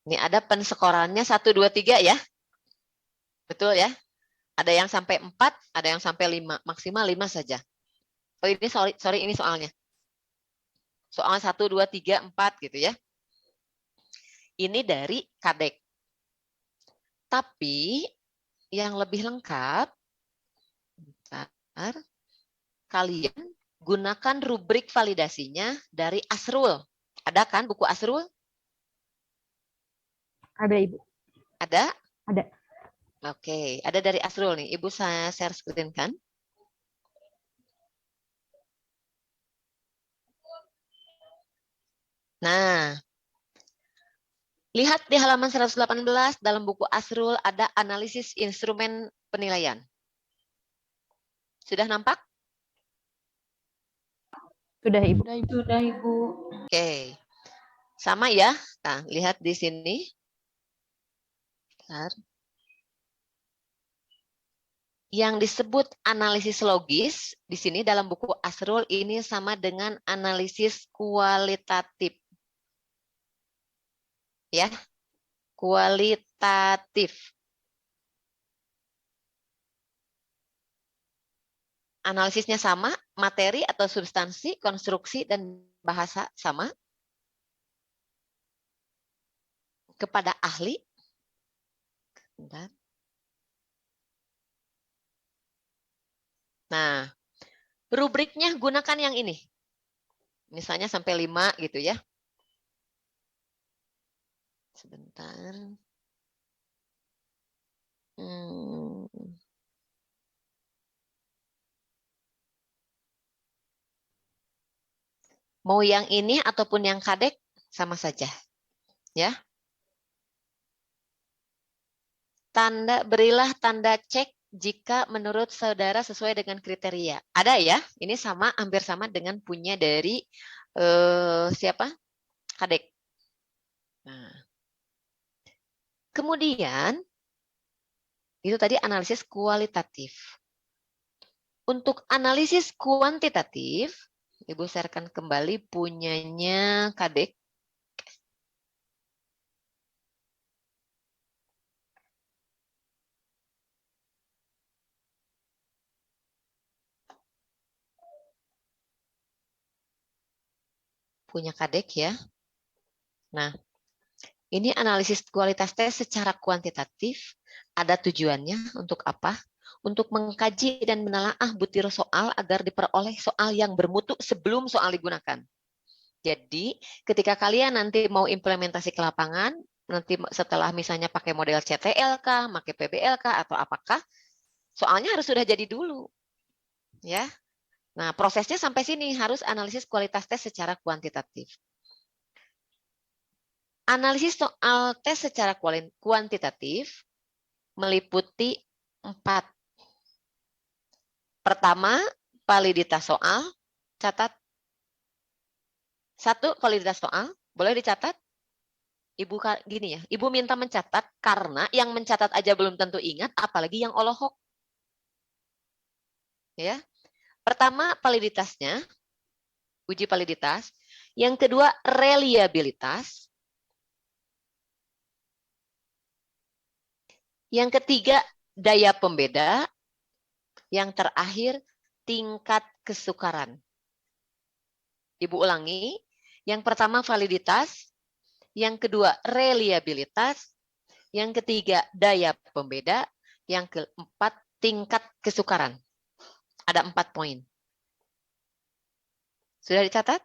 Ini ada penskorannya 1, 2, 3 ya. Betul ya? Ada yang sampai 4, ada yang sampai 5. Maksimal 5 saja. Oh ini sorry ini soalnya. Soal 1, 2, 3, 4 gitu ya. Ini dari Kadek. Tapi yang lebih lengkap, bentar, kalian gunakan rubrik validasinya dari Asrul. Ada kan buku Asrul? Ada, Ibu. Ada? Ada. Oke, ada dari Asrul nih. Ibu saya share screen kan? Nah, lihat di halaman 118 dalam buku Asrul ada analisis instrumen penilaian. Sudah nampak? Sudah, Ibu. Sudah, Ibu. Oke. Sama ya. Nah, lihat di sini. Bentar. Yang disebut analisis logis di sini dalam buku Asrul ini sama dengan analisis kualitatif. Ya. Kualitatif. Analisisnya sama, materi atau substansi, konstruksi dan bahasa sama. Kepada ahli, Bentar. Nah, rubriknya gunakan yang ini. Misalnya sampai 5 gitu ya. Sebentar. Mau yang ini ataupun yang kadek sama saja. Ya. Berilah tanda cek jika menurut saudara sesuai dengan kriteria. Ada ya? Ini sama, hampir sama dengan punya dari siapa? Kadek. Nah. Kemudian, itu tadi analisis kualitatif. Untuk analisis kuantitatif, Ibu sharekan kembali punyanya Kadek. Punya Kadek ya. Nah, ini analisis kualitas tes secara kuantitatif. Ada tujuannya untuk apa? Untuk mengkaji dan menelaah butir soal agar diperoleh soal yang bermutu sebelum soal digunakan. Jadi, ketika kalian nanti mau implementasi ke lapangan, nanti setelah misalnya pakai model CTL kah, pakai PBL kah, atau apakah, soalnya harus sudah jadi dulu. Ya. Nah, prosesnya sampai sini harus analisis kualitas tes secara kuantitatif. Analisis soal tes secara kuantitatif meliputi 4. Pertama, validitas soal. Catat. 1, validitas soal. Boleh dicatat? Ibu gini ya, Ibu minta mencatat karena yang mencatat aja belum tentu ingat, apalagi yang olohok. Ya. Pertama, validitasnya. Uji validitas. Yang kedua, reliabilitas. Yang ketiga, daya pembeda. Yang terakhir, tingkat kesukaran. Ibu ulangi. Yang pertama, validitas. Yang kedua, reliabilitas. Yang ketiga, daya pembeda. Yang keempat, tingkat kesukaran. Ada 4 poin. Sudah dicatat?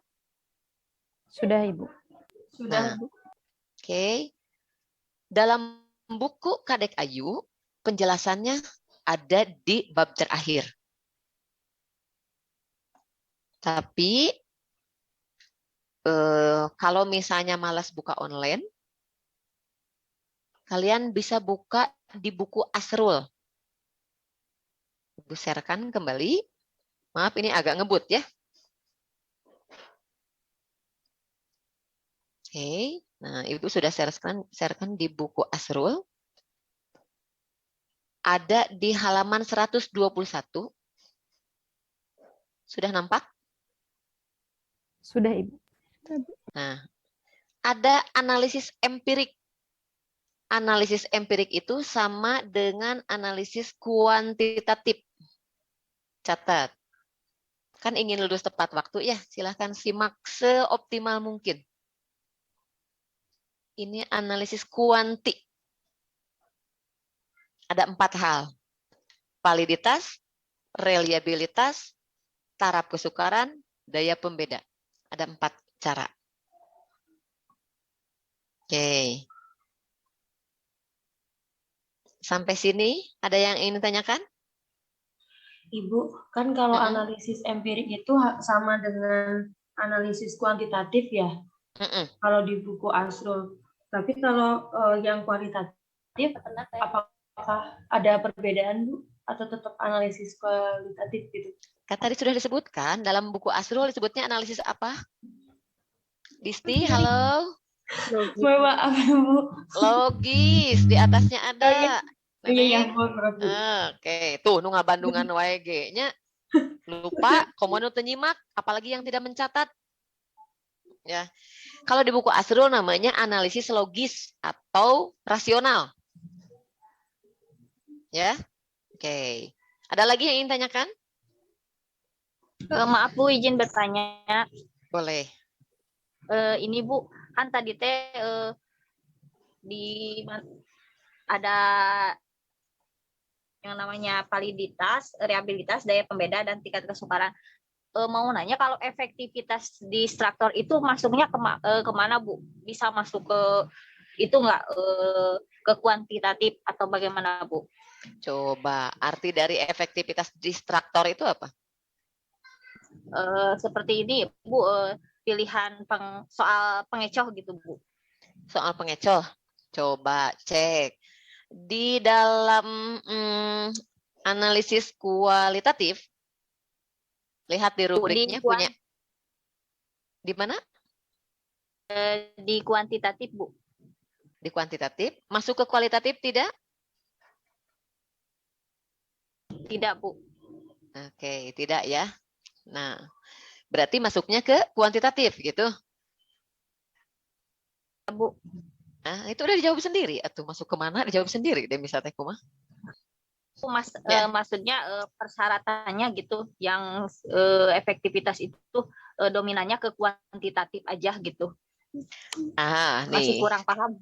Sudah, Ibu. Sudah, Nah, Bu. Oke. Dalam buku Kadek Ayu, penjelasannya ada di bab terakhir. Tapi kalau misalnya malas buka online, kalian bisa buka di buku Asrul. Ibu sharekan kembali. Maaf, ini agak ngebut ya. Oke. Nah, Ibu sudah sharekan di buku Asrul. Ada di halaman 121. Sudah nampak? Sudah, Ibu. Nah, ada analisis empirik. Analisis empirik itu sama dengan analisis kuantitatif. Catat. Kan ingin lulus tepat waktu ya, silahkan simak seoptimal mungkin. Ini analisis kuanti. Ada 4 hal. Validitas, reliabilitas, taraf kesukaran, daya pembeda. Ada 4 cara. Oke. Sampai sini ada yang ingin ditanyakan? Ibu, kan kalau analisis empirik itu sama dengan analisis kuantitatif ya, kalau di buku Asrul. Tapi kalau yang kualitatif, apakah ada perbedaan, Bu? Atau tetap analisis kualitatif gitu? Kan tadi sudah disebutkan, dalam buku Asrul disebutnya analisis apa? Disti, halo? Maaf, Bu. Logis, di atasnya ada. Iya, Oke, tuh nu ngabandungan wae ge nya. Lupa, komodo tenyimak, apalagi yang tidak mencatat. Ya. Kalau di buku Asrul namanya analisis logis atau rasional. Ya. Oke. Ada lagi yang ingin tanyakan? Maaf Bu, izin bertanya. Boleh. Ini Bu, kan tadi teh di ada yang namanya validitas, reliabilitas, daya pembeda, dan tingkat kesukaran. Mau nanya kalau efektivitas di struktur itu masuknya kemana, Bu? Bisa masuk ke itu nggak ke kuantitatif atau bagaimana, Bu? Coba, arti dari efektivitas distraktor itu apa? Seperti ini, Bu, pilihan soal pengecoh gitu, Bu. Soal pengecoh. Coba cek. Di dalam analisis kualitatif, lihat di rubriknya punya. Di mana? Di kuantitatif, Bu. Di kuantitatif. Masuk ke kualitatif tidak? Tidak, Bu. Oke, tidak ya. Nah, berarti masuknya ke kuantitatif gitu. Bu. Nah, itu udah dijawab sendiri. Atau masuk kemana dijawab sendiri deh misalnya Kuma. Maksudnya persyaratannya gitu, yang efektivitas itu dominannya ke kuantitatif aja gitu. Masih nih. kurang paham.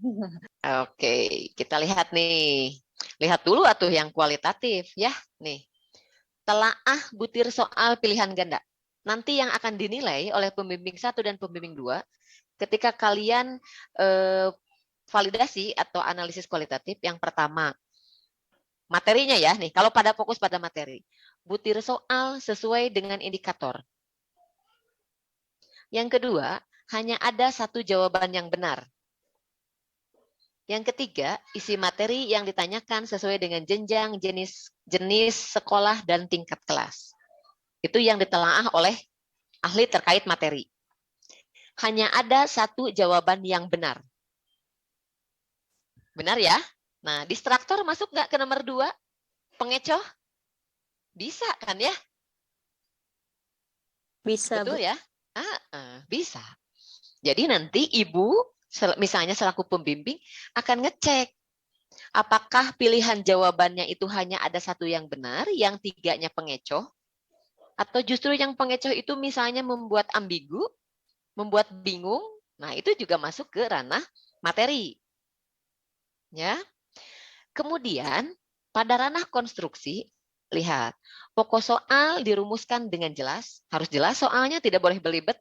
Oke, kita lihat nih. Lihat dulu atuh yang kualitatif ya. Nih. Telaah butir soal pilihan ganda. Nanti yang akan dinilai oleh pembimbing 1 dan pembimbing 2 ketika kalian validasi atau analisis kualitatif. Yang pertama, materinya ya nih. Kalau pada fokus pada materi, butir soal sesuai dengan indikator. Yang kedua, hanya ada satu jawaban yang benar. Yang ketiga, isi materi yang ditanyakan sesuai dengan jenjang, jenis sekolah, dan tingkat kelas. Itu yang ditelaah oleh ahli terkait materi. Hanya ada satu jawaban yang benar. Benar ya? Nah, distraktor masuk nggak ke nomor 2? Pengecoh? Bisa kan ya? Bisa, betul ya? Bisa. Jadi nanti Ibu, misalnya selaku pembimbing, akan ngecek apakah pilihan jawabannya itu hanya ada satu yang benar, yang tiganya pengecoh, atau justru yang pengecoh itu misalnya membuat ambigu, membuat bingung. Nah, itu juga masuk ke ranah materi. Ya. Kemudian, pada ranah konstruksi, lihat, pokok soal dirumuskan dengan jelas, harus jelas soalnya, tidak boleh belibet.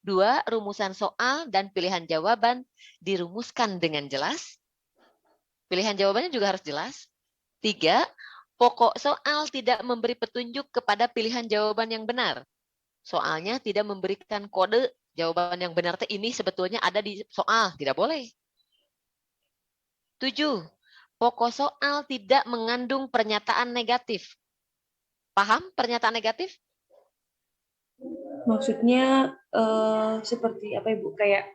2, rumusan soal dan pilihan jawaban dirumuskan dengan jelas. Pilihan jawabannya juga harus jelas. 3, pokok soal tidak memberi petunjuk kepada pilihan jawaban yang benar. Soalnya tidak memberikan kode jawaban yang benar ini sebetulnya ada di soal, tidak boleh. 7, pokok soal tidak mengandung pernyataan negatif. Paham pernyataan negatif? Maksudnya seperti apa Ibu? Kayak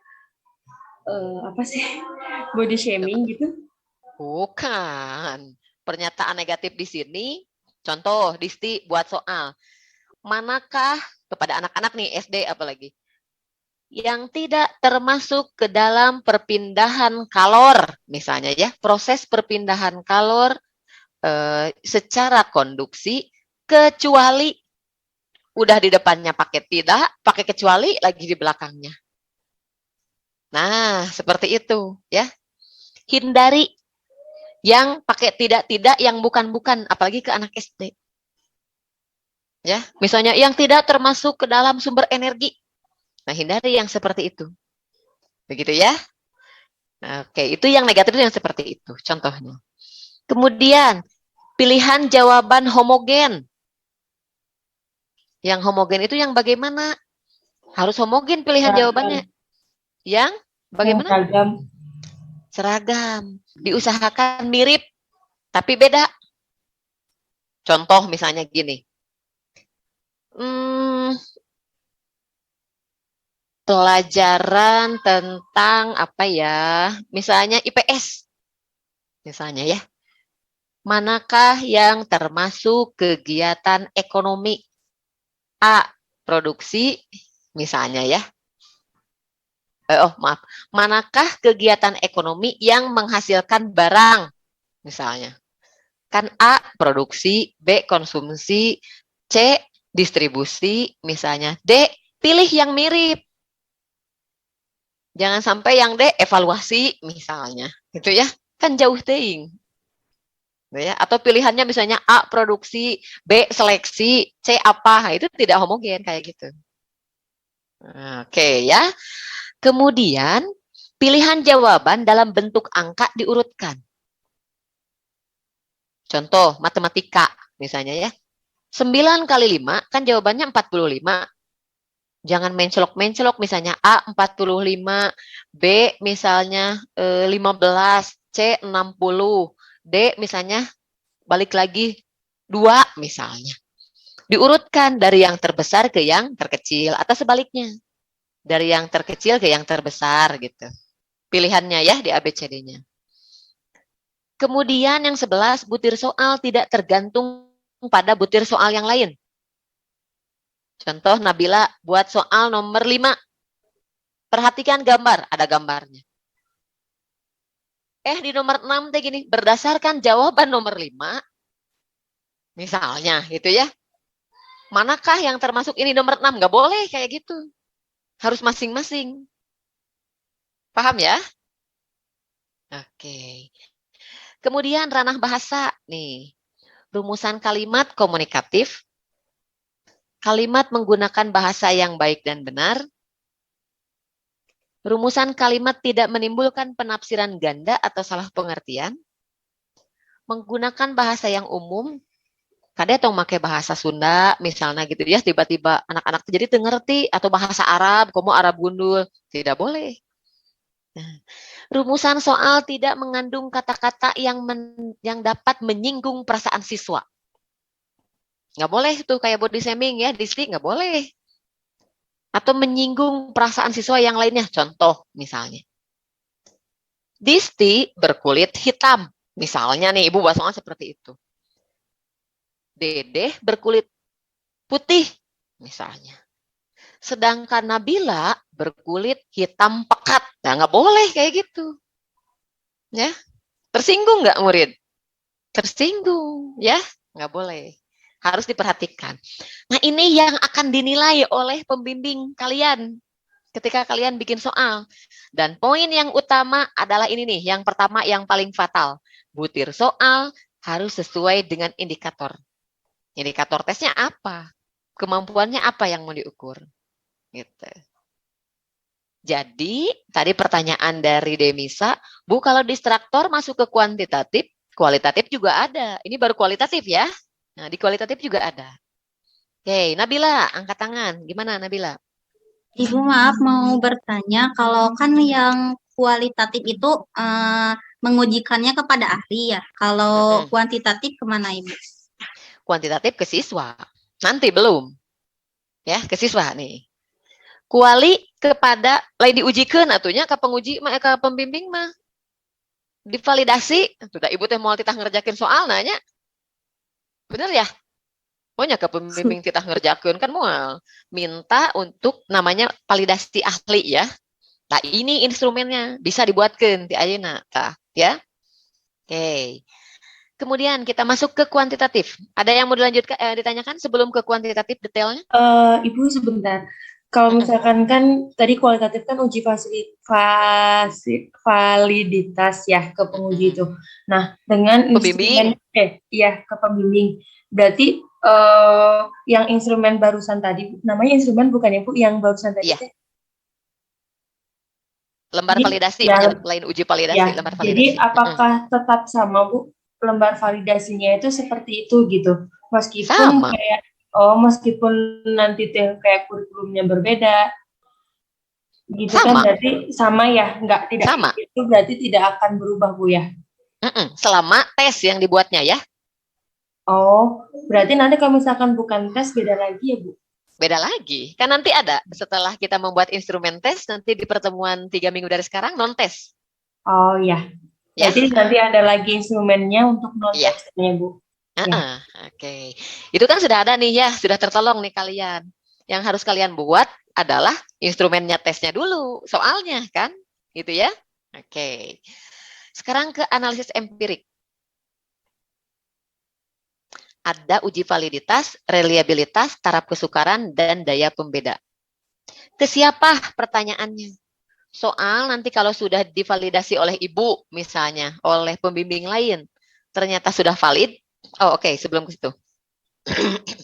apa sih? Body shaming gitu? Bukan. Pernyataan negatif di sini, contoh, Disti buat soal. Manakah, kepada anak-anak nih, SD apalagi, yang tidak termasuk ke dalam perpindahan kalor, misalnya ya, proses perpindahan kalor secara konduksi, kecuali udah di depannya pakai tidak, pakai kecuali lagi di belakangnya. Nah, seperti itu ya. Hindari yang pakai tidak-tidak, yang bukan-bukan, apalagi ke anak SD. Ya, misalnya yang tidak termasuk ke dalam sumber energi. Nah, hindari yang seperti itu. Begitu ya. Oke, itu yang negatif itu yang seperti itu, contohnya. Kemudian, pilihan jawaban homogen. Yang homogen itu yang bagaimana? Harus homogen pilihan jawabannya. Yang bagaimana? Seragam. Seragam. Diusahakan mirip, tapi beda. Contoh misalnya gini. Pelajaran tentang apa ya? Misalnya IPS. Misalnya ya. Manakah yang termasuk kegiatan ekonomi? A, produksi, misalnya ya. Manakah kegiatan ekonomi yang menghasilkan barang? Misalnya. Kan A, produksi, B, konsumsi, C, distribusi, misalnya. D, pilih yang mirip. Jangan sampai yang D, evaluasi, misalnya. Gitu ya. Kan jauh teuing. Ya, atau pilihannya misalnya A produksi, B seleksi, C apa, itu tidak homogen kayak gitu. Oke ya. Kemudian pilihan jawaban dalam bentuk angka diurutkan. Contoh matematika misalnya ya. 9 kali 5 kan jawabannya 45. Jangan mencelok-mencelok, misalnya A 45, B misalnya 15, C 60, D misalnya balik lagi 2 misalnya. Diurutkan dari yang terbesar ke yang terkecil atau sebaliknya. Dari yang terkecil ke yang terbesar gitu. Pilihannya ya di ABCD-nya. Kemudian yang 11, butir soal tidak tergantung pada butir soal yang lain. Contoh Nabila buat soal nomor 5. Perhatikan gambar, ada gambarnya. Di nomor 6 teh gini, berdasarkan jawaban nomor 5, misalnya gitu ya. Manakah yang termasuk ini nomor 6? Nggak boleh kayak gitu. Harus masing-masing. Paham ya? Oke. Kemudian ranah bahasa nih. Rumusan kalimat komunikatif. Kalimat menggunakan bahasa yang baik dan benar. Rumusan kalimat tidak menimbulkan penafsiran ganda atau salah pengertian. Menggunakan bahasa yang umum. Kadang atau pakai bahasa Sunda misalnya gitu ya, tiba-tiba anak-anak jadi ngerti, atau bahasa Arab, kamu Arab gundul, tidak boleh. Nah, rumusan soal tidak mengandung kata-kata yang dapat menyinggung perasaan siswa. Nggak boleh tuh kayak body shaming ya, disti nggak boleh. Atau menyinggung perasaan siswa yang lainnya. Contoh misalnya, Disti berkulit hitam. Misalnya nih, Ibu bahas soal seperti itu. Dedeh berkulit putih, misalnya. Sedangkan Nabila berkulit hitam pekat. Nah, nggak boleh kayak gitu. Ya, tersinggung nggak murid? Tersinggung, ya, nggak boleh. Harus diperhatikan. Nah, ini yang akan dinilai oleh pembimbing kalian ketika kalian bikin soal. Dan poin yang utama adalah ini nih, yang pertama yang paling fatal. Butir soal harus sesuai dengan indikator. Indikator tesnya apa? Kemampuannya apa yang mau diukur? Gitu. Jadi, tadi pertanyaan dari Demisa, Bu, kalau distraktor masuk ke kuantitatif, kualitatif juga ada. Ini baru kualitatif ya. Nah, di kualitatif juga ada. Oke, Nabila, angkat tangan. Gimana Nabila? Ibu maaf mau bertanya, kalau kan yang kualitatif itu mengujikannya kepada ahli ya. Kalau kuantitatif kemana Ibu? Kuantitatif ke siswa. Nanti belum. Ya, ke siswa nih. Kuali kepada lain diujikan atunya ke penguji ke pembimbing mah. Divalidasi, sudah Ibu teh mau titah ngerjakin soal nanya. Bener ya? Pokoknya ke pembimbing titah ngerjakin kan moal. Minta untuk namanya validasi ahli ya. Nah, ini instrumennya bisa dibuatkan di ayeuna tah, ya. Oke. Kemudian kita masuk ke kuantitatif. Ada yang mau dilanjutkan ditanyakan sebelum ke kuantitatif detailnya? Ibu sebentar. Kalau misalkan kan tadi kualitatif kan uji validitas ya ke penguji itu. Nah, dengan instrumen ke pembimbing. Berarti yang instrumen barusan tadi, namanya instrumen bukan ya Bu, yang barusan tadi. Iya. Lembar validasi, lain uji validasi, ya, lembar validasi. Jadi apakah tetap sama Bu, lembar validasinya itu seperti itu gitu? Meskipun sama. Kayak meskipun nanti kayak kurikulumnya berbeda, gitu sama. Kan berarti sama ya, tidak sama. Itu berarti tidak akan berubah Bu ya? Selama tes yang dibuatnya ya. Oh, berarti nanti kalau misalkan bukan tes beda lagi ya Bu? Beda lagi, kan nanti ada setelah kita membuat instrumen tes, nanti di pertemuan 3 minggu dari sekarang non tes. Oh ya, jadi nanti ada lagi instrumennya untuk non tesnya Bu. Oke. Itu kan sudah ada nih ya, sudah tertolong nih kalian. Yang harus kalian buat adalah instrumennya tesnya dulu, soalnya kan, gitu ya. Oke. Sekarang ke analisis empirik. Ada uji validitas, reliabilitas, taraf kesukaran, dan daya pembeda. Ke siapa pertanyaannya? soal nanti kalau sudah divalidasi oleh ibu, misalnya oleh pembimbing lain, ternyata sudah valid. Oh oke, sebelum ke situ.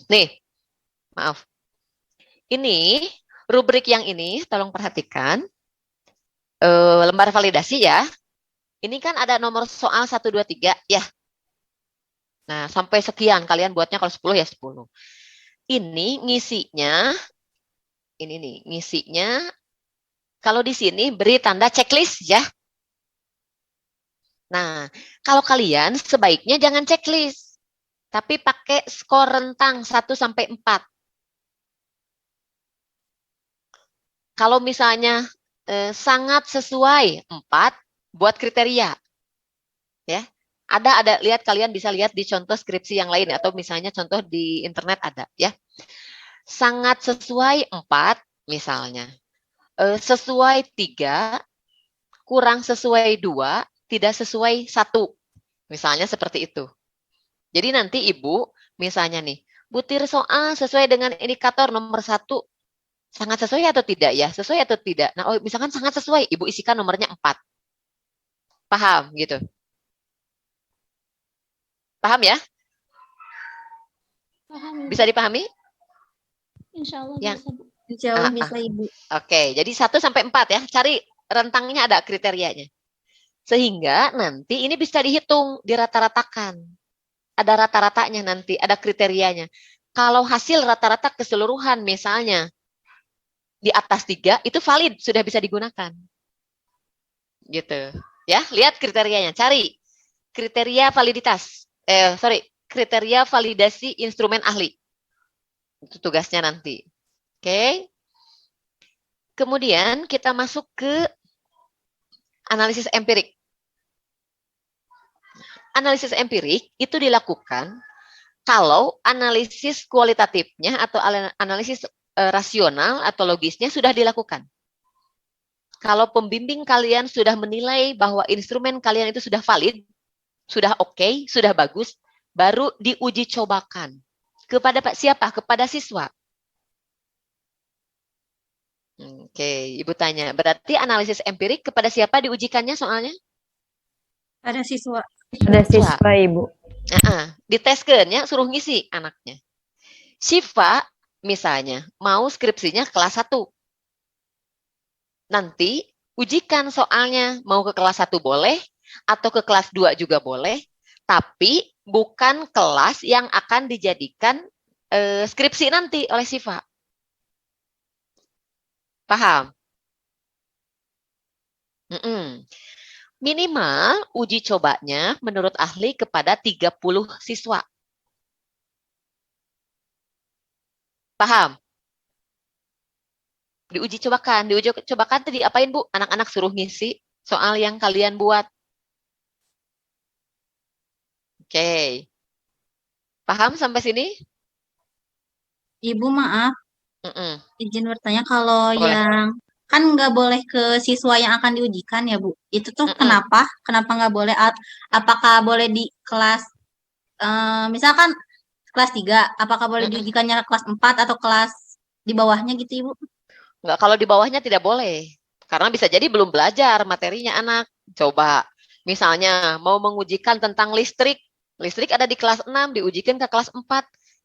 Nih, maaf. Ini rubrik yang ini, tolong perhatikan. Lembar validasi ya. Ini kan ada nomor soal 1, 2, 3 ya. Nah, sampai sekian kalian buatnya kalau 10 ya 10. Ini ngisinya, ini nih, ngisinya kalau di sini beri tanda checklist ya. Nah, kalau kalian sebaiknya jangan checklist, tapi pakai skor rentang 1 sampai 4. Kalau misalnya sangat sesuai 4, buat kriteria. Ya. Ada lihat, kalian bisa lihat di contoh skripsi yang lain atau misalnya contoh di internet ada ya. Sangat sesuai 4 misalnya. Sesuai 3, kurang sesuai 2, tidak sesuai 1. Misalnya seperti itu. Jadi nanti Ibu misalnya nih, butir soal sesuai dengan indikator nomor 1. Sangat sesuai atau tidak ya? Sesuai atau tidak? Nah, misalkan sangat sesuai, Ibu isikan nomornya 4. Paham gitu? Paham ya? Paham, Bisa dipahami? insya Allah Yang bisa, Bu. Insya Allah bisa Ibu. Oke, jadi 1 sampai 4 ya. Cari rentangnya, ada kriterianya. Sehingga nanti ini bisa dihitung, dirata-ratakan. Ada rata-ratanya nanti, ada kriterianya. Kalau hasil rata-rata keseluruhan misalnya di atas 3, itu valid, sudah bisa digunakan. Gitu. Ya, lihat kriterianya, cari kriteria validitas. Kriteria validasi instrumen ahli. Itu tugasnya nanti. Oke. Kemudian kita masuk ke analisis empirik. Analisis empirik itu dilakukan kalau analisis kualitatifnya atau analisis rasional atau logisnya sudah dilakukan. Kalau pembimbing kalian sudah menilai bahwa instrumen kalian itu sudah valid, sudah oke, sudah bagus, baru diuji cobakan. Kepada siapa? Kepada siswa. Oke, Ibu tanya. Berarti analisis empirik kepada siapa diujikannya soalnya? Pada siswa. Ada siswa, Ibu. Diteskan ya, suruh ngisi anaknya. Syifa misalnya mau skripsinya kelas 1. Nanti ujikan soalnya mau ke kelas 1 boleh atau ke kelas 2 juga boleh, tapi bukan kelas yang akan dijadikan skripsi nanti oleh Syifa. Paham? Minimal uji cobanya menurut ahli kepada 30 siswa. Paham? Diuji cobakan itu diapain Bu? Anak-anak suruh ngisi soal yang kalian buat. Oke. Paham sampai sini? Ibu maaf, izin bertanya, kalau Boleh. yang kan nggak boleh ke siswa yang akan diujikan ya Bu? Itu tuh kenapa? Kenapa nggak boleh? Apakah boleh di kelas, misalkan kelas 3, apakah boleh diujikannya kelas 4 atau kelas di bawahnya gitu Ibu? Enggak, kalau di bawahnya tidak boleh. Karena bisa jadi belum belajar materinya anak. Coba, misalnya mau mengujikan tentang listrik. Listrik ada di kelas 6, diujikan ke kelas 4.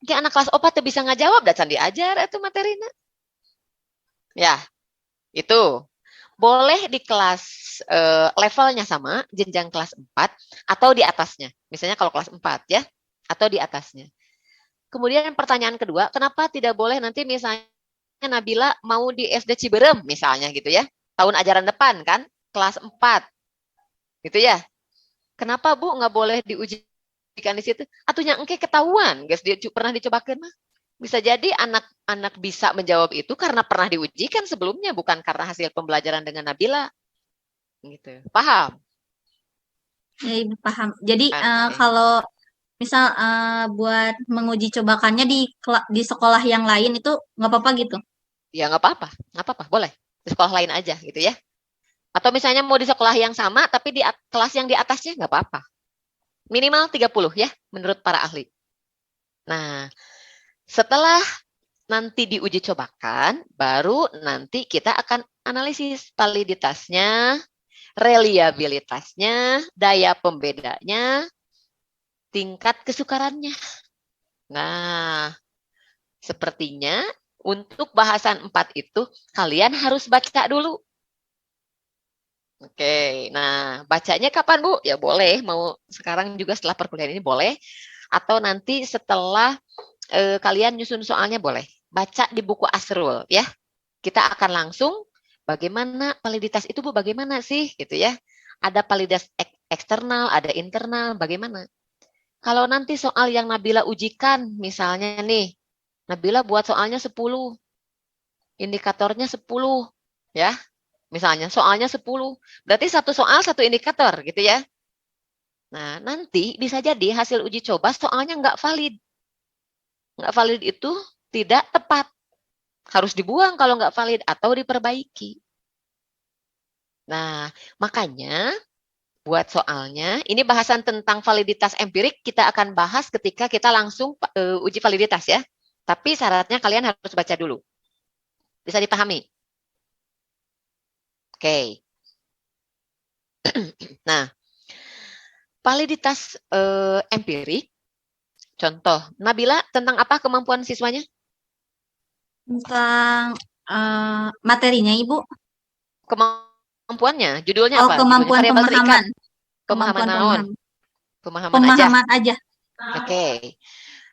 Mungkin anak kelas 4 bisa ngajawab, dan diajar itu materinya. Ya, itu. Boleh di kelas levelnya sama, jenjang kelas 4, atau di atasnya. Misalnya kalau kelas 4 ya, atau di atasnya. Kemudian pertanyaan kedua, kenapa tidak boleh nanti misalnya Nabila mau di SD Ciberem misalnya gitu ya. Tahun ajaran depan kan, kelas 4. Gitu ya. Kenapa Bu nggak boleh diujikan di situ? Atunya engke ketahuan, guys, dia pernah dicobakan mah. Bisa jadi anak-anak bisa menjawab itu karena pernah diujikan sebelumnya, bukan karena hasil pembelajaran dengan Nabila. Gitu. Paham? Ya Ibu paham. Jadi kalau misal buat menguji cobakannya di sekolah yang lain itu nggak apa-apa gitu? Ya nggak apa-apa, boleh. Di sekolah lain aja gitu ya. Atau misalnya mau di sekolah yang sama, tapi di kelas yang di atasnya nggak apa-apa. Minimal 30 ya, menurut para ahli. Nah, setelah nanti diuji cobakan, baru nanti kita akan analisis validitasnya, reliabilitasnya, daya pembedanya, tingkat kesukarannya. Nah, sepertinya untuk bahasan 4 itu kalian harus baca dulu. Oke, nah bacanya kapan Bu? Ya boleh, mau sekarang juga setelah perkuliahan ini boleh, atau nanti setelah kalian nyusun soalnya boleh. Baca di buku Asrul ya. Kita akan langsung bagaimana validitas itu Bu, bagaimana sih gitu ya. Ada validitas eksternal, ada internal, bagaimana. Kalau nanti soal yang Nabila ujikan, misalnya nih, Nabila buat soalnya 10, indikatornya 10 ya. Misalnya soalnya 10, berarti satu soal satu indikator gitu ya. Nah, nanti bisa jadi hasil uji coba soalnya nggak valid. Nggak valid itu tidak tepat. Harus dibuang kalau nggak valid atau diperbaiki. Nah, makanya buat soalnya, ini bahasan tentang validitas empirik kita akan bahas ketika kita langsung uji validitas ya. Tapi syaratnya kalian harus baca dulu. Bisa dipahami? Oke. Nah, validitas empirik, contoh, Nabila tentang apa kemampuan siswanya? Tentang materinya, Ibu. Kemampuannya, judulnya Oh, apa? kemampuan Variabel terikat. pemahaman. Pemahaman naon? Pemahaman aja. Pemahaman aja. Oke.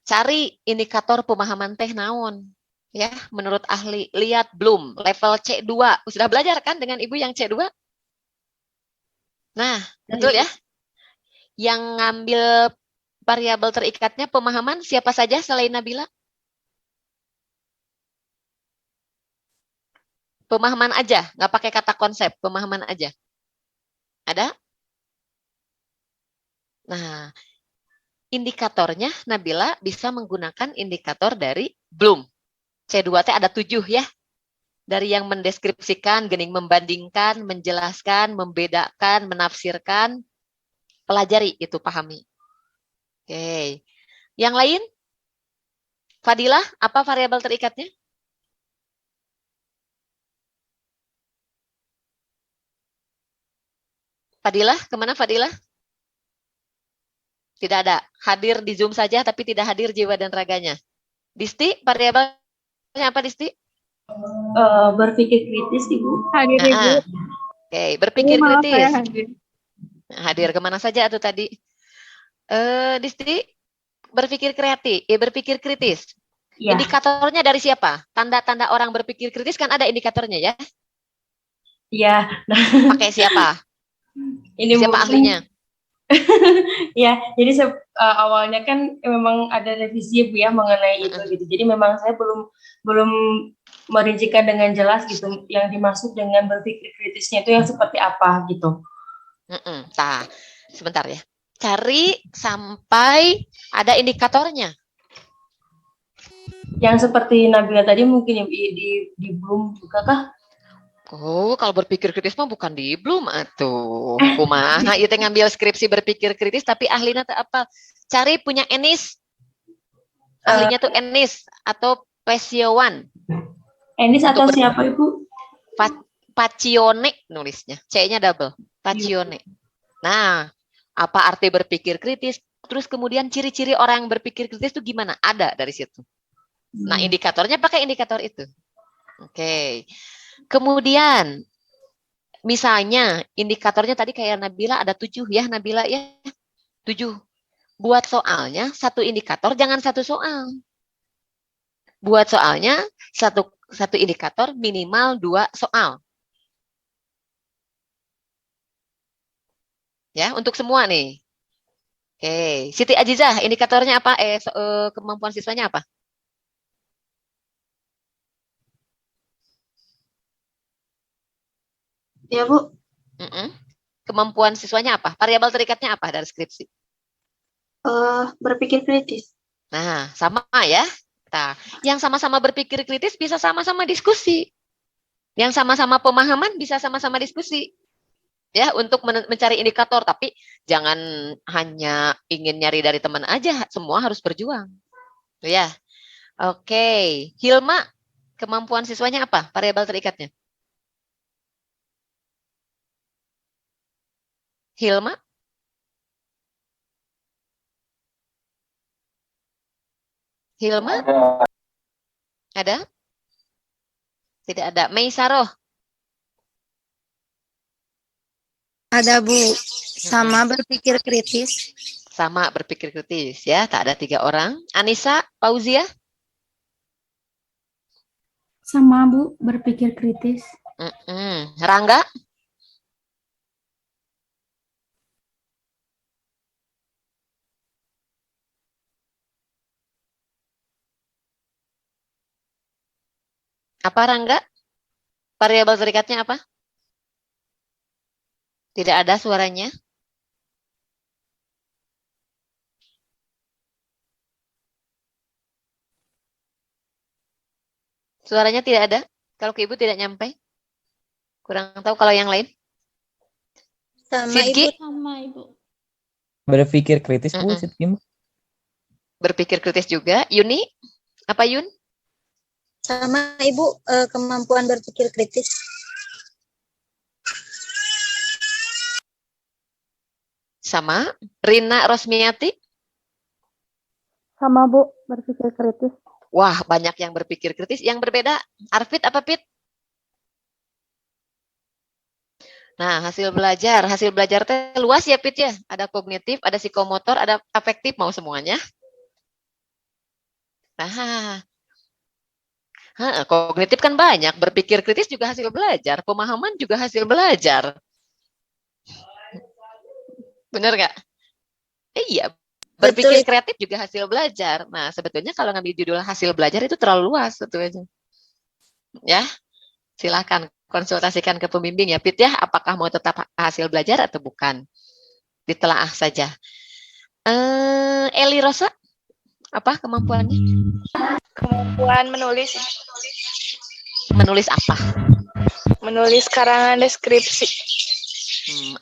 Cari indikator pemahaman teh naon. Ya, menurut ahli, lihat Bloom, level C2. Sudah belajar kan dengan Ibu yang C2? Nah, betul ya? Yang ngambil variabel terikatnya pemahaman siapa saja selain Nabila? Pemahaman aja, nggak pakai kata konsep, pemahaman aja. Ada? Nah, indikatornya Nabila bisa menggunakan indikator dari Bloom. C2T ada 7 ya. Dari yang mendeskripsikan, gening membandingkan, menjelaskan, membedakan, menafsirkan, pelajari itu, pahami. Oke. Yang lain? Fadilah, apa variabel terikatnya? Fadilah, kemana Fadilah? Tidak ada. Hadir di Zoom saja, tapi tidak hadir jiwa dan raganya. Disti, variabelnya apa Disti? Berpikir kritis, Ibu. Hadir Ibu. Oke, berpikir Maaf, kritis. saya hadir. Hadir kemana saja tuh tadi? Disti, berpikir kreatif, berpikir kritis. Ya. Indikatornya dari siapa? Tanda-tanda orang berpikir kritis kan ada indikatornya ya? Iya. Pakai siapa? Ini Siapa mungkin, ahlinya? ya, jadi awalnya kan memang ada revisi Bu ya mengenai itu gitu. Jadi memang saya belum merincikan dengan jelas gitu yang dimaksud dengan berpikir kritisnya itu yang seperti apa gitu. Nah, sebentar ya. Cari sampai ada indikatornya. Yang seperti Nabila tadi mungkin di Bloom juga kah? Oh, kalau berpikir kritis mah bukan di Bloom atuh. Kumaha ieu teh ngambil skripsi berpikir kritis tapi ahlinya teh apa? Cari punya Enis. Ahlinya tuh Enis atau Pesiowan. Enis atau siapa Ibu? Pacione nulisnya. C-nya double. Pacione. Nah, apa arti berpikir kritis? Terus kemudian ciri-ciri orang yang berpikir kritis itu gimana? Ada dari situ. Nah, indikatornya pakai indikator itu. Oke. Kemudian, misalnya indikatornya tadi kayak Nabila ada 7 ya, Nabila ya. 7. Buat soalnya satu indikator, jangan satu soal. Buat soalnya satu indikator minimal 2 soal. Ya, untuk semua nih. Oke, Siti Ajizah, indikatornya apa? Kemampuan siswanya apa? Ya, Bu. Kemampuan siswanya apa? Variabel terikatnya apa dari skripsi? Berpikir kritis. Nah, sama ya. Nah, yang sama-sama berpikir kritis bisa sama-sama diskusi. Yang sama-sama pemahaman bisa sama-sama diskusi. Ya, untuk mencari indikator, tapi jangan hanya ingin nyari dari teman aja, semua harus berjuang. Ya. Oke, Hilma, kemampuan siswanya apa? Variabel terikatnya. Hilma? Hilma? Ada? Tidak ada. Meisaroh? Ada Bu, sama berpikir kritis. Sama berpikir kritis ya, tak ada 3 orang. Anissa, Fauzia? Sama Bu, berpikir kritis. Rangga? Apa Rangga? Variabel terikatnya apa? Tidak ada suaranya. Suaranya tidak ada. Kalau ke Ibu tidak nyampe. Kurang tahu kalau yang lain. Sama Sidki? Ibu. Sama Ibu. Berpikir kritis Bu, Sidki. Berpikir kritis juga. Yuni? Apa Yun? Sama Ibu, kemampuan berpikir kritis. Sama. Rina Rosmiati? Sama Bu, berpikir kritis. Wah, banyak yang berpikir kritis. Yang berbeda. Arfit apa Pit? Nah, hasil belajar teh luas ya Pit ya. Ada kognitif, ada psikomotor, ada afektif, mau semuanya. Nah, kognitif kan banyak, berpikir kritis juga hasil belajar, pemahaman juga hasil belajar. Benar nggak? Iya, berpikir kreatif juga hasil belajar. Nah, sebetulnya kalau ngambil judul hasil belajar itu terlalu luas sebetulnya. Ya, silakan konsultasikan ke pembimbing ya, Pit ya, apakah mau tetap hasil belajar atau bukan. Ditelaah saja. Eli Rosa, apa kemampuannya? Kemampuan menulis. Menulis apa? Menulis karangan deskripsi.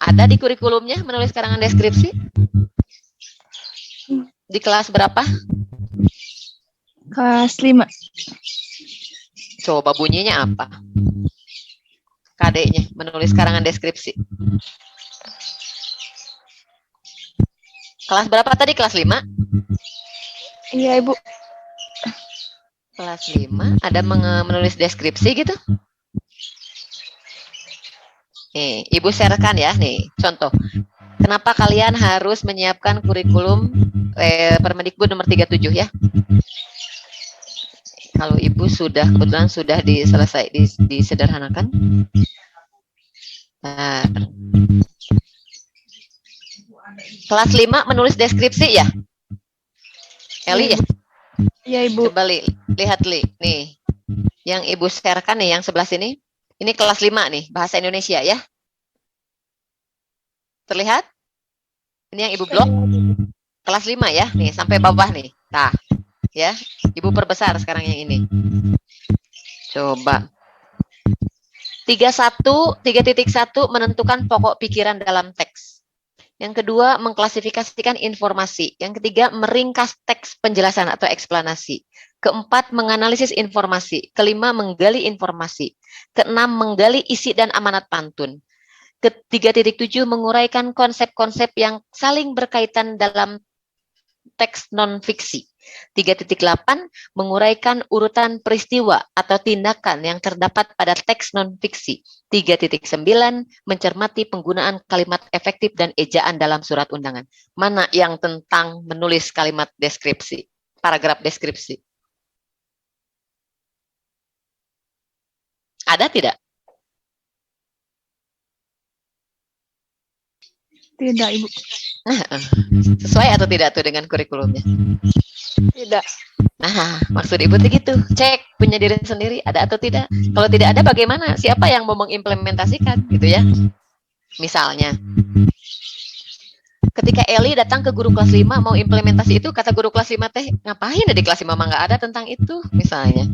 Ada di kurikulumnya menulis karangan deskripsi? Di kelas berapa? Kelas 5. Coba bunyinya apa? KD-nya, menulis karangan deskripsi. Kelas berapa tadi? Kelas 5? Iya, Ibu. Kelas 5, ada menulis deskripsi gitu? Nih, Ibu sharekan ya, nih, contoh. Kenapa kalian harus menyiapkan kurikulum Permendikbud nomor 37 ya? Kalau Ibu sudah, kebetulan sudah disederhanakan. Nah. Kelas 5 menulis deskripsi ya? Eli ya? Iya, Ibu. Coba lihat nih. Yang Ibu sharekan nih, yang sebelah sini. Ini kelas 5 nih, bahasa Indonesia ya. Terlihat? Ini yang Ibu blok. Kelas 5 ya, nih sampai bawah nih. Nah, ya. Ibu perbesar sekarang yang ini. Coba. 3.1 menentukan pokok pikiran dalam teks. Yang kedua, mengklasifikasikan informasi. Yang ketiga, meringkas teks penjelasan atau eksplanasi. Keempat, menganalisis informasi. Kelima, menggali informasi. Keenam, menggali isi dan amanat pantun. Ke-3.7, menguraikan konsep-konsep yang saling berkaitan dalam teks non-fiksi. 3.8, menguraikan urutan peristiwa atau tindakan yang terdapat pada teks non-fiksi. 3.9, mencermati penggunaan kalimat efektif dan ejaan dalam surat undangan. Mana yang tentang menulis kalimat deskripsi, paragraf deskripsi? Ada tidak? Tidak, Ibu. Sesuai atau tidak tuh dengan kurikulumnya? Tidak. Nah, maksud Ibu tuh gitu. Cek punya diri sendiri ada atau tidak. Kalau tidak ada bagaimana? Siapa yang mau mengimplementasikan gitu ya? Misalnya, ketika Eli datang ke guru kelas 5 mau implementasi itu, kata guru kelas 5 teh, ngapain di kelas 5 mah nggak ada tentang itu, misalnya.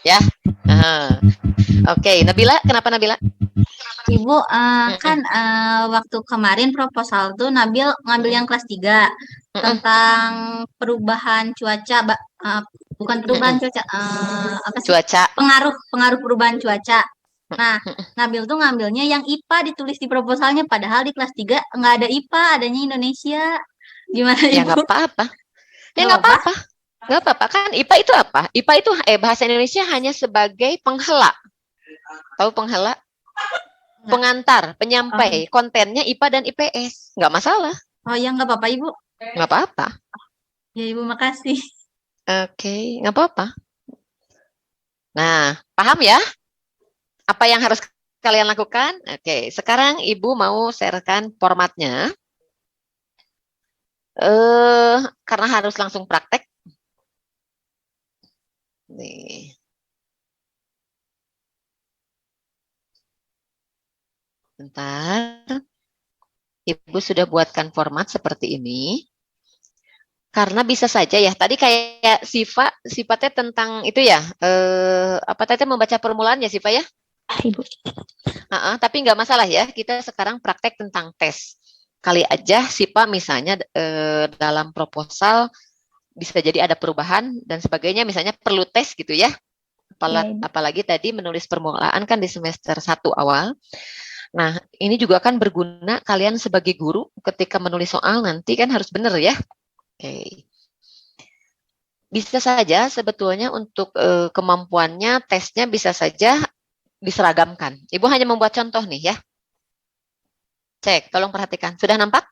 Ya. Oke, Nabila, kenapa Nabila? Ibu, kan waktu kemarin proposal tuh Nabil ngambil yang kelas 3 tentang perubahan cuaca bukan perubahan cuaca, apa sih? Cuaca. Pengaruh perubahan cuaca. Nah, Nabil tuh ngambilnya yang IPA ditulis di proposalnya, padahal di kelas 3 nggak ada IPA, adanya Indonesia. Gimana Ya Ibu? nggak apa-apa. Ya Nggak nggak apa-apa? apa-apa. Nggak apa-apa kan IPA itu apa? IPA itu bahasa Indonesia hanya sebagai penghela. Tahu penghela? Nggak. Pengantar, penyampai. Kontennya IPA dan IPS. Nggak masalah. Oh ya, nggak apa-apa Ibu. Nggak apa-apa. Ya Ibu, makasih. Oke, nggak apa-apa. Nah, paham ya? Apa yang harus kalian lakukan? Oke, sekarang Ibu mau sharekan formatnya. Karena harus langsung praktek. Nih. Bentar. Ibu sudah buatkan format seperti ini. Karena bisa saja ya, tadi kayak sifatnya tentang itu ya, apa tadi membaca permulaan ya Siva ya? Ibu. Tapi nggak masalah ya, kita sekarang praktek tentang tes. Kali aja Siva misalnya dalam proposal bisa jadi ada perubahan dan sebagainya, misalnya perlu tes gitu ya. Apalagi tadi menulis permulaan kan di semester 1 awal. Nah, ini juga kan berguna kalian sebagai guru ketika menulis soal nanti kan harus benar ya. Oke. Bisa saja sebetulnya untuk kemampuannya tesnya bisa saja diseragamkan. Ibu hanya membuat contoh nih ya. Cek, tolong perhatikan. Sudah nampak?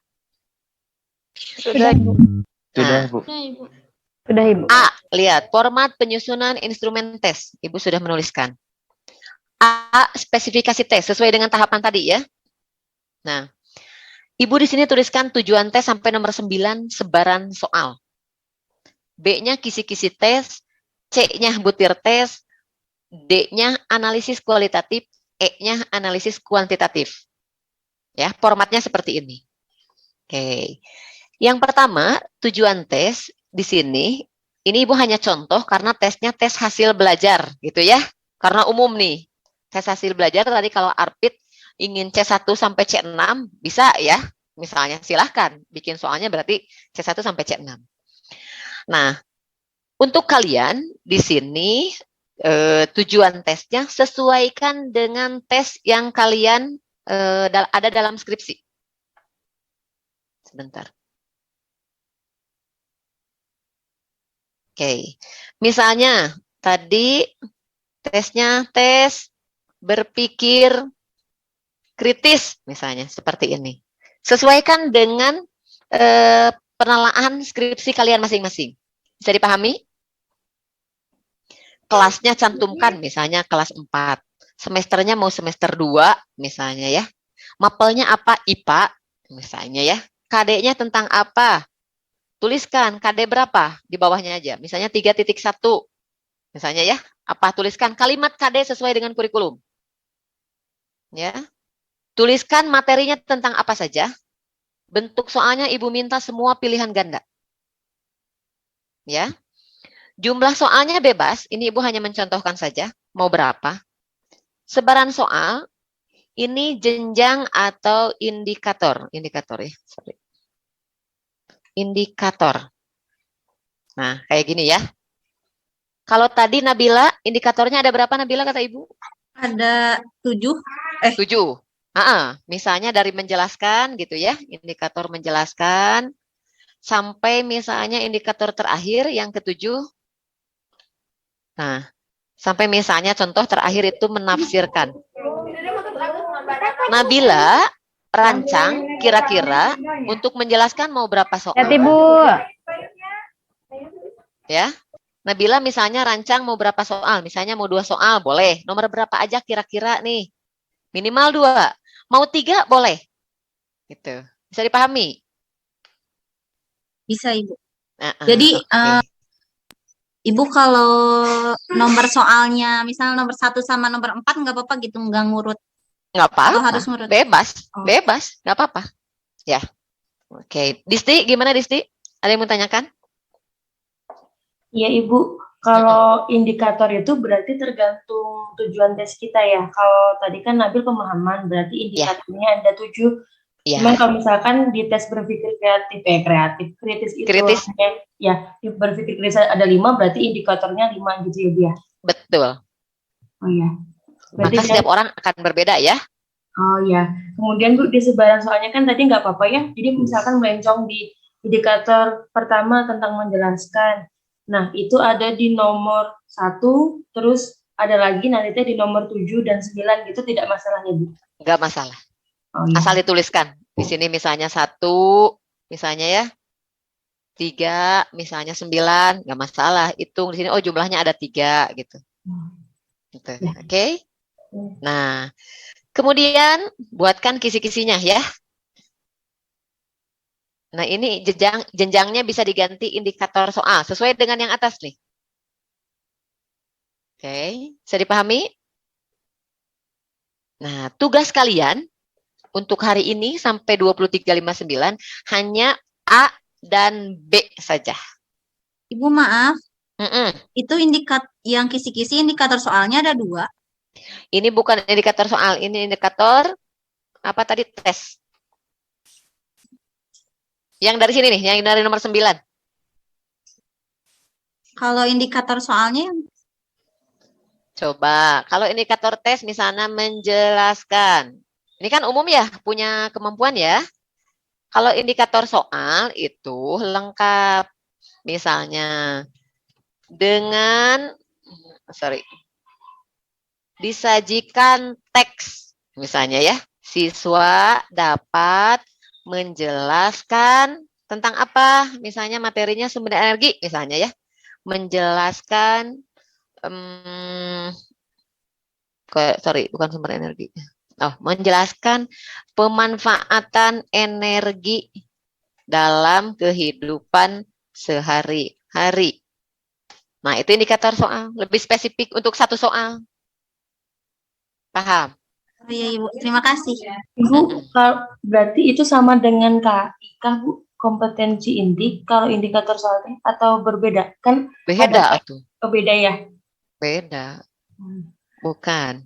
Sudah, Ibu. Sudah, Bu. Sudah, Ibu. Sudah, Ibu. A, lihat format penyusunan instrumen tes. Ibu sudah menuliskan. A, spesifikasi tes sesuai dengan tahapan tadi ya. Nah, Ibu di sini tuliskan tujuan tes sampai nomor 9 sebaran soal. B-nya kisi-kisi tes, C-nya butir tes, D-nya analisis kualitatif, E-nya analisis kuantitatif. Ya, formatnya seperti ini. Oke. Yang pertama, tujuan tes di sini, ini Ibu hanya contoh karena tesnya tes hasil belajar gitu ya. Karena umum nih. Tes hasil belajar tadi kalau ARPID ingin C1 sampai C6 bisa ya. Misalnya silahkan bikin soalnya berarti C1 sampai C6. Nah, untuk kalian di sini tujuan tesnya sesuaikan dengan tes yang kalian ada dalam skripsi. Sebentar. Oke. Misalnya tadi tesnya tes berpikir kritis misalnya seperti ini. Sesuaikan dengan penelaan skripsi kalian masing-masing. Bisa dipahami? Kelasnya cantumkan misalnya kelas 4. Semesternya mau semester 2 misalnya ya. Mapelnya apa? IPA misalnya ya. KD-nya tentang apa? Tuliskan KD berapa di bawahnya aja. Misalnya 3.1 misalnya ya. Apa? Tuliskan kalimat KD sesuai dengan kurikulum. Ya. Tuliskan materinya tentang apa saja. Bentuk soalnya Ibu minta semua pilihan ganda. Ya. Jumlah soalnya bebas, ini Ibu hanya mencontohkan saja, mau berapa. Sebaran soal, ini jenjang atau indikator. Indikator ya, sorry. Indikator. Nah, kayak gini ya. Kalau tadi Nabila, indikatornya ada berapa Nabila kata Ibu? Ada 7. 7. Misalnya dari menjelaskan gitu ya, indikator menjelaskan, sampai misalnya indikator terakhir yang ke-7. Nah, sampai misalnya contoh terakhir itu menafsirkan. Nabila rancang kira-kira untuk menjelaskan mau berapa soal. Bu. Ya. Nabila misalnya rancang mau berapa soal, misalnya mau 2 soal, boleh. Nomor berapa aja kira-kira nih? Minimal 2. Mau 3 boleh. Gitu. Bisa dipahami? Bisa, Ibu. Jadi, Ibu kalau nomor soalnya, misalnya nomor 1 sama nomor 4 nggak apa-apa gitu, nggak ngurut. Nggak apa-apa. Atau harus ngurut? Bebas. Oh. Bebas. Nggak apa-apa. Ya. Oke. Disti, gimana Disti? Ada yang mau tanyakan? Iya Ibu, kalau indikator itu berarti tergantung tujuan tes kita ya. Kalau tadi kan Nabil pemahaman, berarti indikatornya ada 7. Cuman Ya, kalau misalkan di tes berpikir kritis itu kritis, ya di berpikir kritis ada 5, berarti indikatornya 5 gitu ya Bu ya. betul. Oh ya. Berarti Maka setiap orang akan berbeda ya. Oh ya. Kemudian Bu di sebaran soalnya kan tadi nggak apa-apa ya. Jadi misalkan melencong di indikator pertama tentang menjelaskan. Nah, itu ada di nomor 1, terus ada lagi nanti di nomor 7 dan 9 gitu, tidak masalahnya Bu. Nggak masalah. Oh ya. Asal dituliskan. Di sini misalnya 1, misalnya ya. 3, misalnya 9, nggak masalah. Hitung di sini, oh jumlahnya ada 3 gitu. Gitu. Ya. Oke. Nah, kemudian buatkan kisi-kisinya ya. Nah, ini jenjangnya bisa diganti indikator soal sesuai dengan yang atas nih. Oke, bisa dipahami? Nah, tugas kalian untuk hari ini sampai 23.59 hanya A dan B saja. Ibu maaf, Mm-mm. itu yang kisi-kisi indikator soalnya ada 2. Ini bukan indikator soal, ini indikator apa tadi, tes. Yang dari sini nih, yang dari nomor 9. Kalau indikator soalnya Coba, kalau indikator tes misalnya menjelaskan. Ini kan umum ya, punya kemampuan ya. Kalau indikator soal itu lengkap. Misalnya dengan, disajikan teks. Misalnya ya, siswa dapat menjelaskan tentang apa. Misalnya materinya sumber energi, misalnya ya. Menjelaskan, bukan sumber energi. Menjelaskan pemanfaatan energi dalam kehidupan sehari-hari. Nah, itu indikator soal. Lebih spesifik untuk satu soal. Paham? Oh iya Ibu, terima kasih. Ibu, kalau berarti itu sama dengan KIK Bu, kompetensi inti kalau indikator soalnya atau berbeda? Kan Beda ada tuh. beda ya? Beda. Bukan.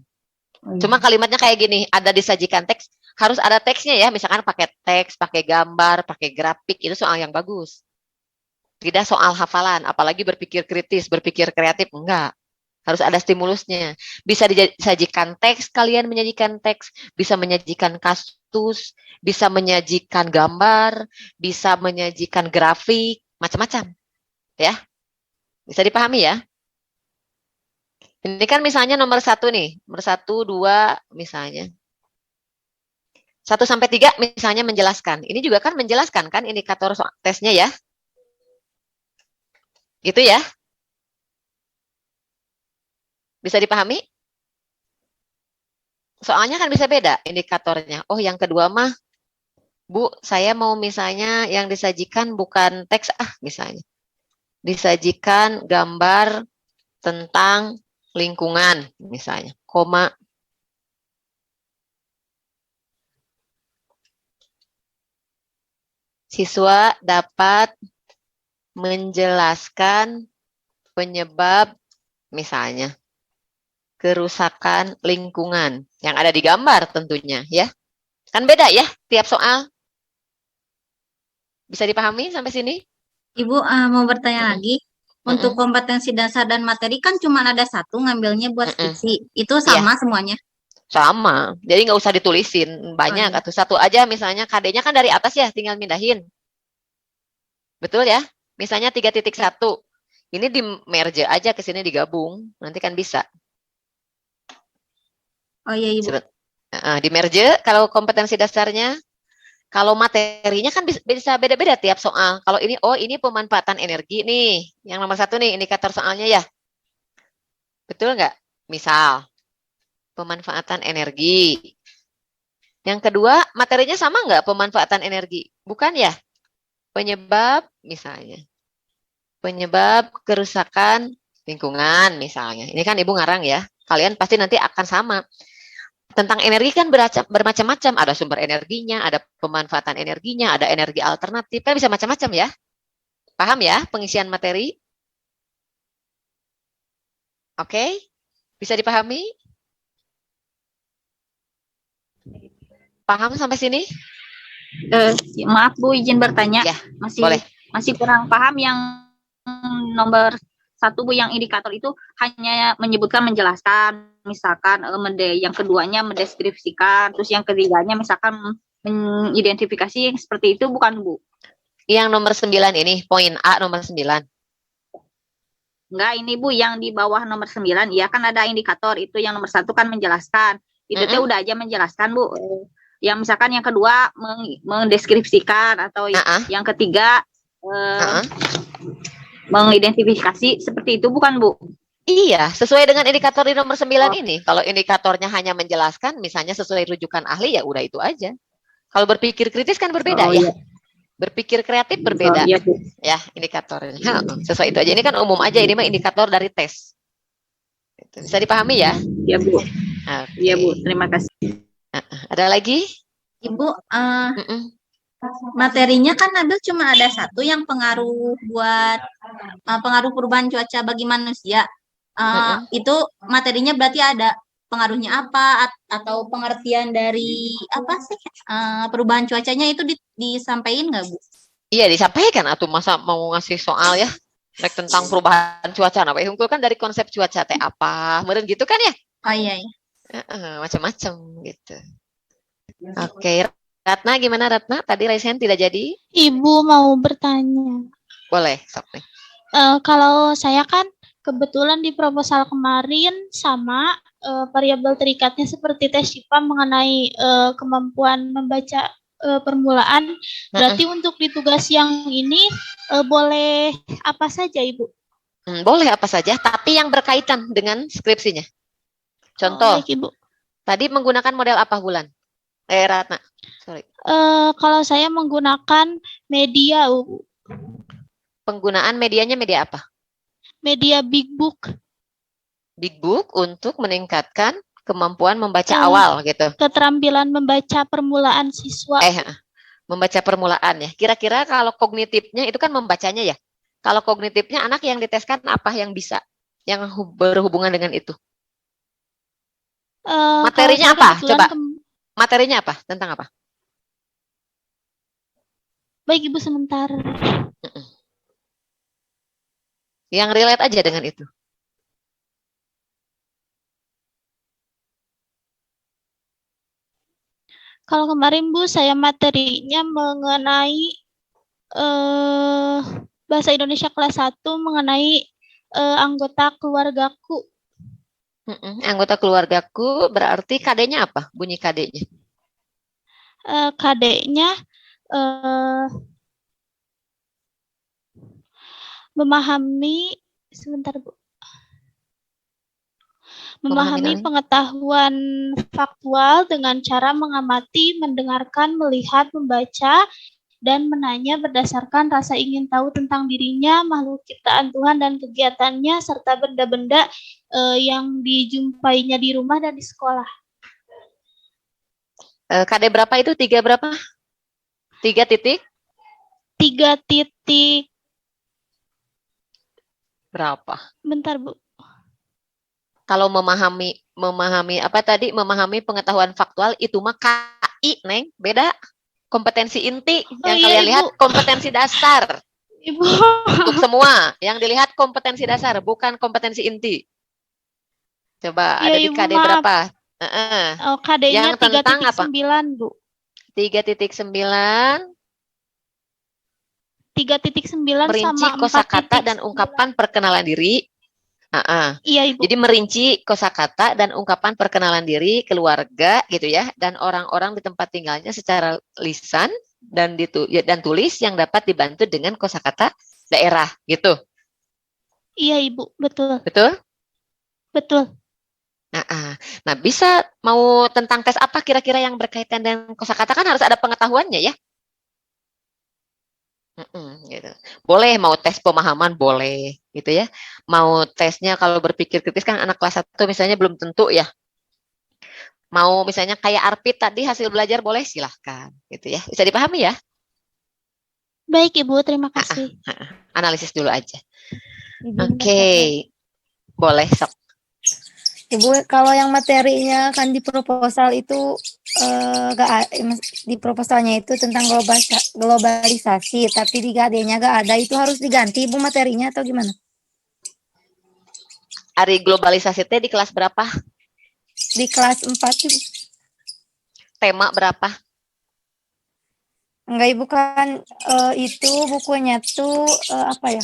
Oh, iya. Cuma kalimatnya kayak gini, ada disajikan teks, harus ada teksnya ya, misalkan pakai teks, pakai gambar, pakai grafik, itu soal yang bagus. Tidak soal hafalan, apalagi berpikir kritis, berpikir kreatif, enggak. Harus ada stimulusnya. Bisa disajikan teks, kalian menyajikan teks, bisa menyajikan kasus, bisa menyajikan gambar, bisa menyajikan grafik, macam-macam. Ya. Bisa dipahami ya? Ini kan misalnya nomor 1 nih, nomor 1, 2 misalnya. 1 sampai 3 misalnya menjelaskan. Ini juga kan menjelaskan kan indikator tesnya ya. Gitu ya. Bisa dipahami? Soalnya kan bisa beda indikatornya. Oh, yang kedua mah, Bu, saya mau misalnya yang disajikan bukan teks misalnya. Disajikan gambar tentang lingkungan misalnya, koma. Siswa dapat menjelaskan penyebab misalnya kerusakan lingkungan yang ada di gambar tentunya ya. Kan beda ya tiap soal. Bisa dipahami sampai sini? Ibu mau bertanya lagi. Untuk kompetensi dasar dan materi kan cuma ada 1 ngambilnya buat skripsi. Itu sama semuanya? Sama. Jadi nggak usah ditulisin banyak. Atau 1 aja misalnya KD-nya kan dari atas ya, tinggal mindahin. Betul ya? Misalnya 3.1. Ini di merge aja ke sini digabung. Nanti kan bisa. Oh iya Ibu. Di merge kalau kompetensi dasarnya. Kalau materinya kan bisa beda-beda tiap soal. Kalau ini, ini pemanfaatan energi nih. Yang nomor 1 nih, indikator soalnya ya. Betul nggak? Misal, pemanfaatan energi. Yang kedua, materinya sama nggak pemanfaatan energi? Bukan ya? Penyebab misalnya. Penyebab kerusakan lingkungan misalnya. Ini kan Ibu ngarang ya. Kalian pasti nanti akan sama. Tentang energi kan bermacam-macam. Ada sumber energinya, ada pemanfaatan energinya, ada energi alternatif. Kan bisa macam-macam ya. Paham ya pengisian materi? Oke? Bisa dipahami? Paham sampai sini? Maaf Bu, izin bertanya. Ya, Masih boleh. masih kurang paham yang nomor 1 Bu, yang indikator itu hanya menyebutkan, menjelaskan, misalkan yang keduanya mendeskripsikan, terus yang ketiganya misalkan mengidentifikasi, seperti itu bukan Bu? Yang nomor 9 ini, poin A nomor 9. Enggak, ini Bu yang di bawah nomor 9, ya kan ada indikator, itu yang nomor 1 kan menjelaskan. Itu teh udah aja menjelaskan Bu. Yang misalkan yang kedua mendeskripsikan, atau yang ketiga mengidentifikasi, seperti itu bukan Bu? Iya, sesuai dengan indikator di nomor 9 ini. Kalau indikatornya hanya menjelaskan, misalnya sesuai rujukan ahli, ya udah itu aja. Kalau berpikir kritis kan berbeda ya. Berpikir kreatif berbeda. Ya, indikatornya. Sesuai itu aja. Ini kan umum aja, ini mah indikator dari tes. Bisa dipahami ya? Iya Bu. Iya Bu, terima kasih. Ada lagi? Ibu, materinya kan Nabil cuma ada 1 yang pengaruh buat pengaruh perubahan cuaca bagi manusia. Itu materinya berarti ada pengaruhnya apa, atau pengertian dari apa sih perubahan cuacanya itu disampaikan nggak Bu? Iya, disampaikan. Atau masa mau ngasih soal ya tentang perubahan cuaca. Nah, Hungkul kan dari konsep cuaca teh apa, meren gitu kan ya? Oh iya. Macam-macam gitu. Oke, Ratna gimana Ratna? Tadi raise hand tidak jadi? Ibu mau bertanya. Boleh, sok nih. Kalau saya kan kebetulan di proposal kemarin sama variabel terikatnya seperti tes SIPA mengenai kemampuan membaca permulaan. Berarti untuk di tugas yang ini boleh apa saja Ibu? Boleh apa saja, tapi yang berkaitan dengan skripsinya. Contoh, baik, Ibu. Tadi menggunakan model apa Bulan? Ratna, sorry. Kalau saya menggunakan media, Bu. Penggunaan medianya media apa? Media Big Book. Big Book untuk meningkatkan kemampuan membaca awal gitu. Keterampilan membaca permulaan siswa. Membaca permulaan ya. Kira-kira kalau kognitifnya itu kan membacanya ya. Kalau kognitifnya anak yang diteskan apa yang bisa? Yang berhubungan dengan itu? Materinya apa? Coba. Materinya apa? Tentang apa? Baik Ibu, sebentar. Yang relate aja dengan itu. Kalau kemarin Bu, saya materinya mengenai bahasa Indonesia kelas 1 mengenai anggota keluargaku. Anggota keluargaku berarti KD-nya apa? Bunyi KD-nya? KD-nya memahami, sebentar Bu. Memahami pengetahuan faktual dengan cara mengamati, mendengarkan, melihat, membaca, dan menanya berdasarkan rasa ingin tahu tentang dirinya, makhluk ciptaan Tuhan dan kegiatannya, serta benda-benda yang dijumpainya di rumah dan di sekolah. KD berapa itu? 3 berapa? 3 titik? 3 titik. Berapa? Bentar Bu. Kalau memahami apa tadi? Memahami pengetahuan faktual itu mah KI, Neng. Beda. Kompetensi inti yang kalian lihat kompetensi dasar. Ibu. Untuk semua yang dilihat kompetensi dasar, bukan kompetensi inti. Coba ada di KD berapa? KD-nya 3.9, Bu. 3.9. 3.9 merinci sama kosakata dan ungkapan perkenalan diri. Iya, Ibu. Jadi merinci kosakata dan ungkapan perkenalan diri, keluarga gitu ya, dan orang-orang di tempat tinggalnya secara lisan dan tulis yang dapat dibantu dengan kosakata daerah gitu. Iya, Ibu, betul. Betul? Betul. Nah, bisa mau tentang tes apa kira-kira yang berkaitan dengan kosakata, kan harus ada pengetahuannya ya. Gitu. Boleh mau tes pemahaman boleh gitu ya. Mau tesnya kalau berpikir kritis kan anak kelas 1 misalnya belum tentu ya. Mau misalnya kayak Arpit tadi hasil belajar boleh, silahkan gitu ya. Bisa dipahami ya? Baik Ibu, terima kasih. Analisis dulu aja. Oke. Boleh sok. Ibu, kalau yang materinya kan di proposal itu di proposalnya itu tentang globalisasi, tapi di GAD-nya gak ada, itu harus diganti Ibu materinya atau gimana? Ari globalisasi teh di kelas berapa? Di kelas 4 Ibu. Tema berapa? Enggak Ibu kan itu bukunya tuh apa ya?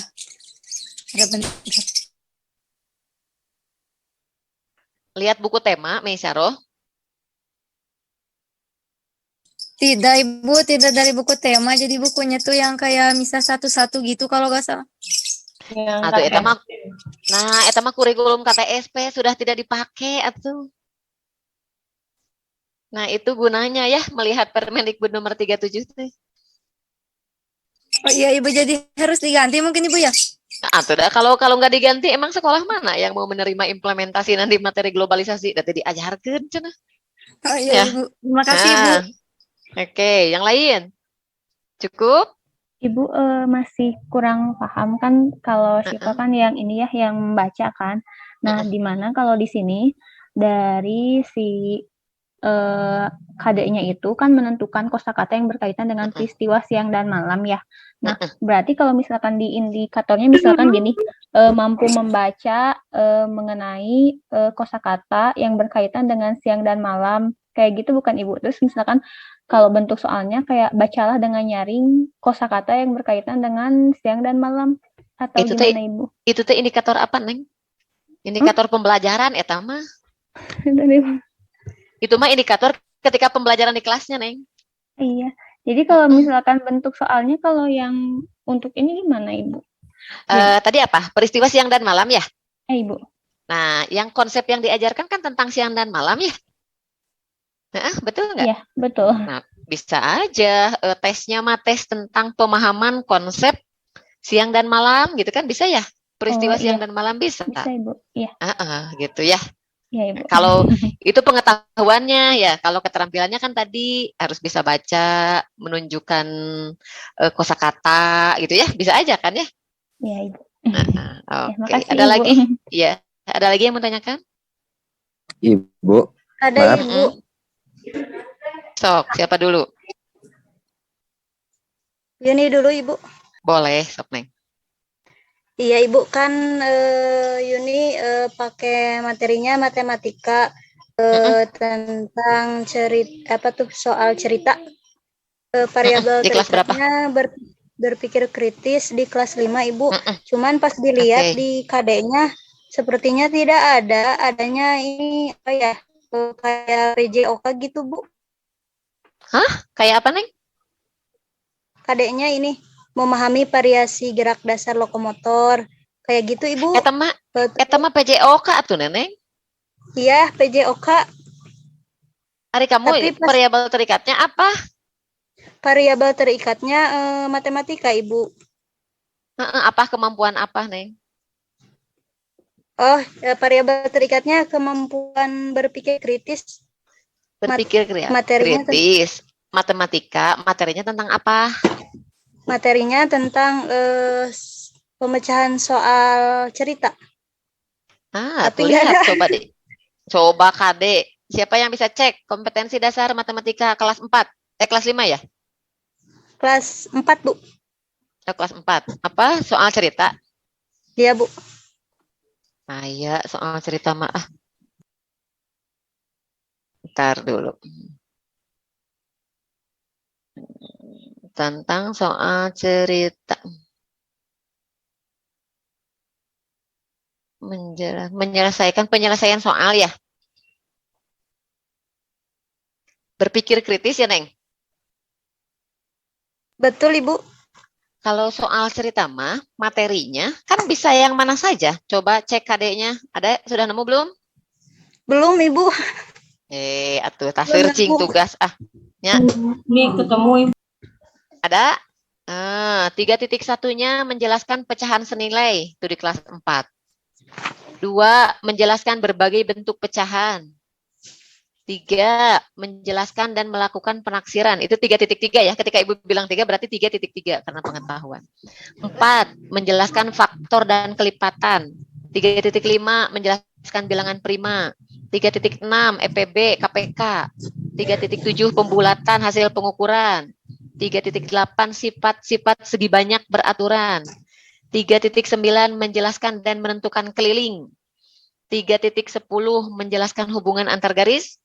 Ada bentuk. Lihat buku tema, Meisyaro. Tidak Ibu, tidak dari buku tema, jadi bukunya tuh yang kayak misal satu-satu gitu kalau nggak salah. Atau eta mah kurikulum KTSP sudah tidak dipakai atuh. Nah, itu gunanya ya melihat Permendikbud nomor 37 teh. Oh iya Ibu, jadi harus diganti mungkin Ibu ya? Atau dah kalau nggak diganti emang sekolah mana yang mau menerima implementasi nanti materi globalisasi? Nanti diajarkan cenah. Oh iya Ya. Ibu, terima kasih Ibu. Oke, yang lain cukup? Ibu masih kurang paham kan kalau Syifa kan yang ini ya yang membaca kan. Nah, di mana kalau di sini dari si KD-nya itu kan menentukan kosakata yang berkaitan dengan peristiwa siang dan malam ya. Nah, berarti kalau misalkan di indikatornya misalkan gini, mampu membaca mengenai kosakata yang berkaitan dengan siang dan malam, kayak gitu bukan Ibu? Terus misalkan kalau bentuk soalnya kayak bacalah dengan nyaring kosakata yang berkaitan dengan siang dan malam, atau Itu gimana Ibu? Itu teh indikator apa, Neng? Indikator pembelajaran eta mah. Itu mah indikator ketika pembelajaran di kelasnya, Neng. Iya. Jadi kalau misalkan bentuk soalnya kalau yang untuk ini gimana Ibu? Tadi apa? Peristiwa siang dan malam ya? Ibu. Nah, yang konsep yang diajarkan kan tentang siang dan malam ya? Nah, betul nggak? Iya, betul. Nah, bisa aja tesnya mah tes tentang pemahaman konsep siang dan malam gitu kan bisa ya? Peristiwa siang dan malam bisa. Bisa Ibu. Iya. Gitu ya. Iya Ibu. Kalau itu pengetahuannya ya, kalau keterampilannya kan tadi harus bisa baca, menunjukkan kosakata gitu ya, bisa aja kan ya? Iya Ibu. Oke, ada Ibu. lagi? Ya, ada lagi yang mau tanyakan? Ibu. Ada Maaf. Ibu. Sok, siapa dulu? Yuni dulu Ibu. Boleh, sok Neng. Iya Ibu, kan Yuni pakai materinya matematika tentang soal cerita variabel Di kelas berapa? terikatnya berpikir kritis di kelas 5 Ibu. Cuman pas dilihat di KD-nya sepertinya tidak adanya ini apa ya? Kayak PJOK gitu Bu. Hah? Kayak apa Neng? KD-nya ini memahami variasi gerak dasar lokomotor kayak gitu Ibu. Eta mah PJOK atuh Neneng. Iya, PJOK. Ari kamu variabel terikatnya apa? Variabel terikatnya matematika Ibu. Apa kemampuan apa Neng? Oh, variabel terikatnya kemampuan berpikir kritis. Berpikir kritis. Matematika, materinya tentang apa? Materinya tentang pemecahan soal cerita. Tuh lihat, coba KD. Siapa yang bisa cek kompetensi dasar matematika kelas 4? Kelas 5 ya? Kelas 4, Bu. Kelas 4. Apa? Soal cerita? Iya, Bu. Iya, soal cerita mah. Ntar dulu. Tentang soal cerita. Penyelesaian soal ya. Berpikir kritis ya, Neng? Betul, Ibu. Kalau soal cerita mah, materinya kan bisa yang mana saja. Coba cek KD-nya. Ada? Sudah nemu belum? Belum, Ibu. Atuh, searching tugas. Ya. Ini ketemu Ibu. Ada? 3.1-nya menjelaskan pecahan senilai. Itu di kelas 4. 2, menjelaskan berbagai bentuk pecahan. 3, menjelaskan dan melakukan penaksiran. Itu 3.3 ya. Ketika Ibu bilang 3 berarti 3.3 karena pengetahuan. 4, menjelaskan faktor dan kelipatan. 3.5, menjelaskan bilangan prima. 3.6, EPB, KPK. 3.7 pembulatan hasil pengukuran. 3.8 sifat-sifat segi banyak beraturan. 3.9 menjelaskan dan menentukan keliling. 3.10 menjelaskan hubungan antar garis.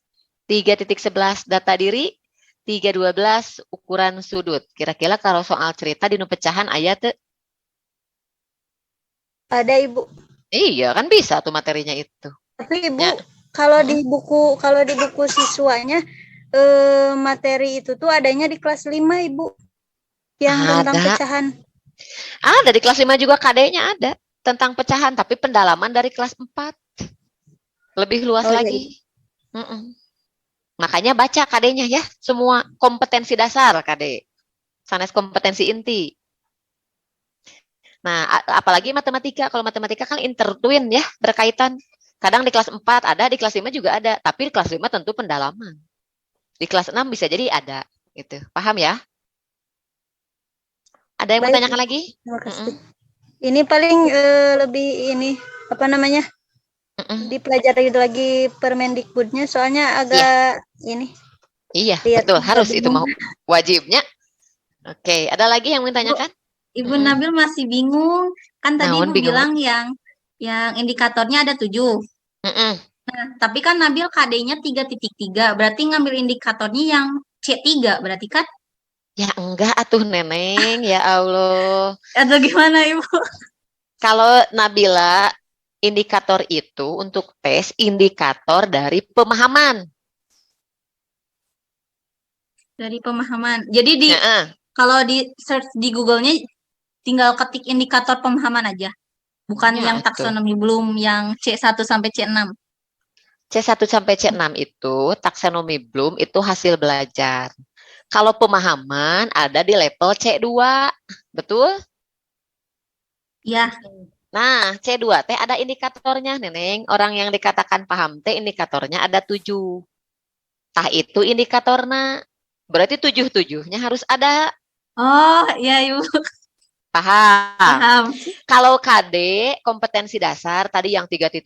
3.11 data diri. 3.12 ukuran sudut. Kira-kira kalau soal cerita di nu pecahan ayat tuh. Ada Ibu. Iya kan bisa tuh materinya itu. Tapi Ibu, Ya. kalau di buku siswanya materi itu tuh adanya di kelas 5 Ibu. Yang tentang Ada. pecahan. Ada di kelas 5 juga KD-nya ada tentang pecahan, tapi pendalaman dari kelas 4. Lebih luas lagi. Makanya baca KD-nya ya, semua kompetensi dasar KD. Sanes kompetensi inti. Nah, apalagi matematika. Kalau matematika kan intertwin ya, berkaitan. Kadang di kelas 4 ada, di kelas 5 juga ada. Tapi di kelas 5 tentu pendalaman. Di kelas 6 bisa jadi ada. Gitu. Paham ya? Ada yang mau tanyakan lagi? Terima kasih. Ini paling lebih ini, apa namanya? Dipelajari lagi Permendikbudnya, soalnya agak ini. Iya, lihat betul. Harus itu bingung. mau wajibnya. Oke, ada lagi yang mau tanyakan? Ibu Nabil masih bingung. Kan tadi Naon Ibu bingung? bilang yang indikatornya ada 7. Nah, tapi kan Nabil KD-nya 3.3. Berarti ngambil indikatornya yang C3 berarti kan? Ya enggak atuh Neneng, ya Allah. Atau gimana Ibu? Kalau Nabila, indikator itu untuk tes indikator dari pemahaman. Dari pemahaman. Jadi kalau di search di Google-nya tinggal ketik indikator pemahaman aja. Bukan Ya, yang taksonomi belum, yang C1 sampai C6. C1 sampai C6 itu taksonomi belum itu hasil belajar. Kalau pemahaman ada di level C2. Betul? Ya. Nah, C2 teh ada indikatornya, Neneng. Orang yang dikatakan paham teh indikatornya ada 7. Tah itu indikatornya. Berarti 7-7-nya harus ada. Oh, iya Ibu. Paham. Kalau KD kompetensi dasar tadi yang 3.1,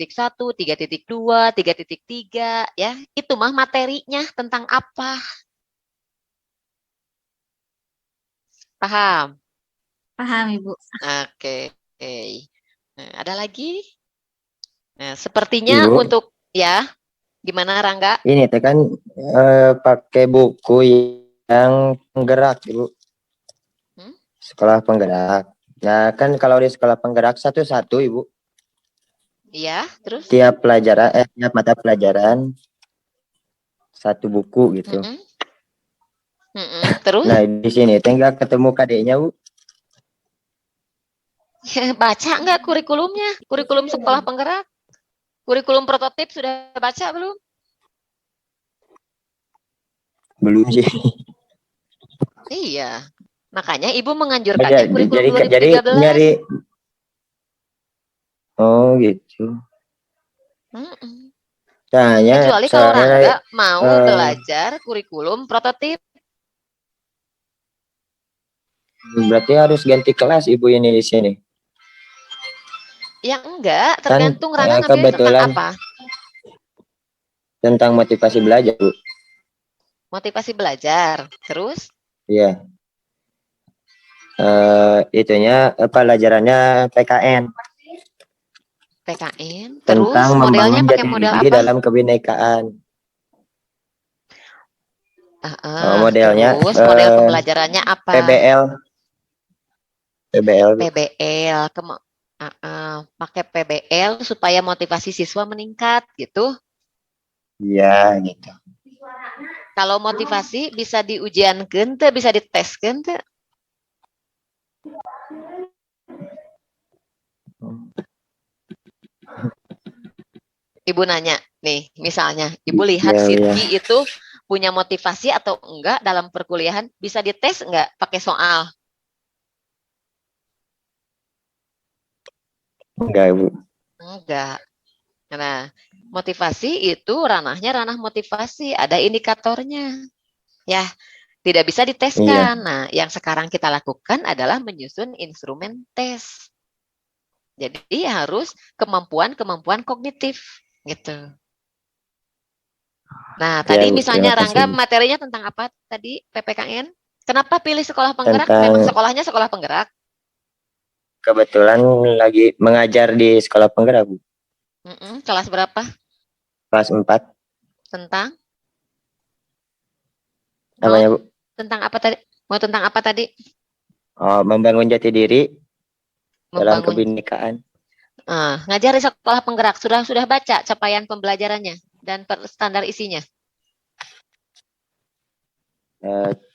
3.2, 3.3 ya, itu mah materinya tentang apa? Paham? Paham Ibu. Oke. Nah, ada lagi? Nah, sepertinya Ibu. untuk ya, gimana Rangga? Ini teh kan pakai buku yang penggerak, Ibu. Sekolah penggerak. Nah, kan kalau di sekolah penggerak satu-satu, Ibu. Iya, terus? Tiap mata pelajaran satu buku gitu. Terus? Nah, di sini teh nggak ketemu KD-nya, Bu. Baca nggak kurikulumnya? Kurikulum sekolah penggerak? Kurikulum prototip sudah baca belum? Belum sih. Iya. Makanya Ibu menganjurkannya kurikulum 2013. Jadi nyari. Oh, gitu. Kecuali kalau Rangga mau belajar kurikulum prototip. Berarti harus ganti kelas Ibu ini di sini. Ya enggak, tergantung Rangga ngambil kebetulan tentang apa. Tentang motivasi belajar, Bu. Motivasi belajar. Terus? Iya. Itunya pelajarannya PKN. PKN. Terus Tentang modelnya membangun pakai jati model diri apa? dalam kebinekaan. Modelnya Terus model pembelajarannya apa? PBL. Pakai PBL supaya motivasi siswa meningkat gitu. Iya, gitu. Kalau motivasi bisa diujiankeun teu, bisa diteskeun teu? Ibu nanya nih, misalnya Ibu lihat Siti itu punya motivasi atau enggak dalam perkuliahan, bisa dites enggak pakai soal? Enggak, Bu. Enggak. Nah, motivasi itu ranahnya ranah motivasi, ada indikatornya. Ya, tidak bisa diteskan. Nah, yang sekarang kita lakukan adalah menyusun instrumen tes. Jadi harus kemampuan kognitif gitu. Nah, Ya, tadi Bu. misalnya Terima Rangga kasih. materinya tentang apa tadi PPKN? Kenapa pilih sekolah penggerak? Memang Tentang sekolahnya sekolah penggerak? kebetulan lagi mengajar di sekolah penggerak, Bu. Kelas berapa? Kelas 4. Tentang? Apanya, Bu? Tentang apa tadi? Mau tentang apa tadi? Oh, membangun jati diri dalam Membangun. kebinekaan. Ngajar di sekolah penggerak. Sudah baca capaian pembelajarannya dan standar isinya?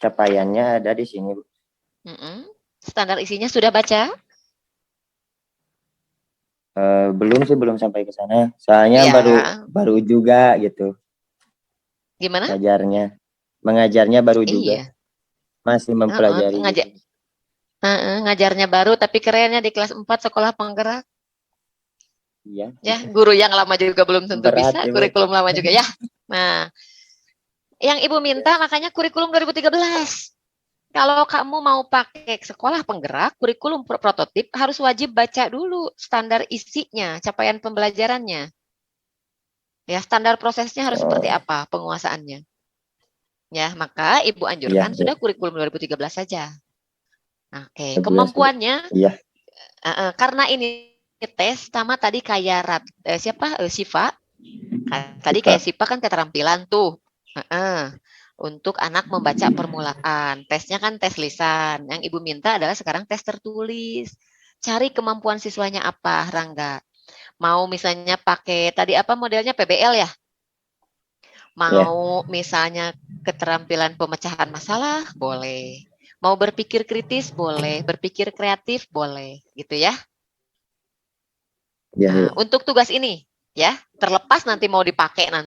Capaiannya ada di sini, Bu. Standar isinya sudah baca? Belum sih, belum sampai ke sana. Soalnya Ya. baru juga gitu. Gimana? Mengajarnya baru juga. Iya. Masih mempelajari. Ngajarnya baru, tapi kerennya di kelas 4 sekolah penggerak. Iya. Ya, guru yang lama juga belum tentu Berat, bisa, ya, Bu. kurikulum lama juga ya. Nah, yang Ibu minta makanya kurikulum 2013. Kalau kamu mau pakai sekolah penggerak, kurikulum prototip harus wajib baca dulu standar isinya, capaian pembelajarannya. Ya, standar prosesnya harus seperti apa penguasaannya. Ya, maka Ibu anjurkan sudah kurikulum 2013 saja. Oke, kemampuannya. Iya. Karena ini tes sama tadi kayak Siva. Tadi kayak Siva kan keterampilan tuh. Untuk anak membaca permulaan. Tesnya kan tes lisan. Yang Ibu minta adalah sekarang tes tertulis. Cari kemampuan siswanya apa, Rangga. Mau misalnya pakai tadi apa modelnya PBL ya? Mau misalnya keterampilan pemecahan masalah, boleh. Mau berpikir kritis, boleh. Berpikir kreatif, boleh. Gitu ya. Ya, Untuk tugas ini, ya, terlepas nanti mau dipakai nanti.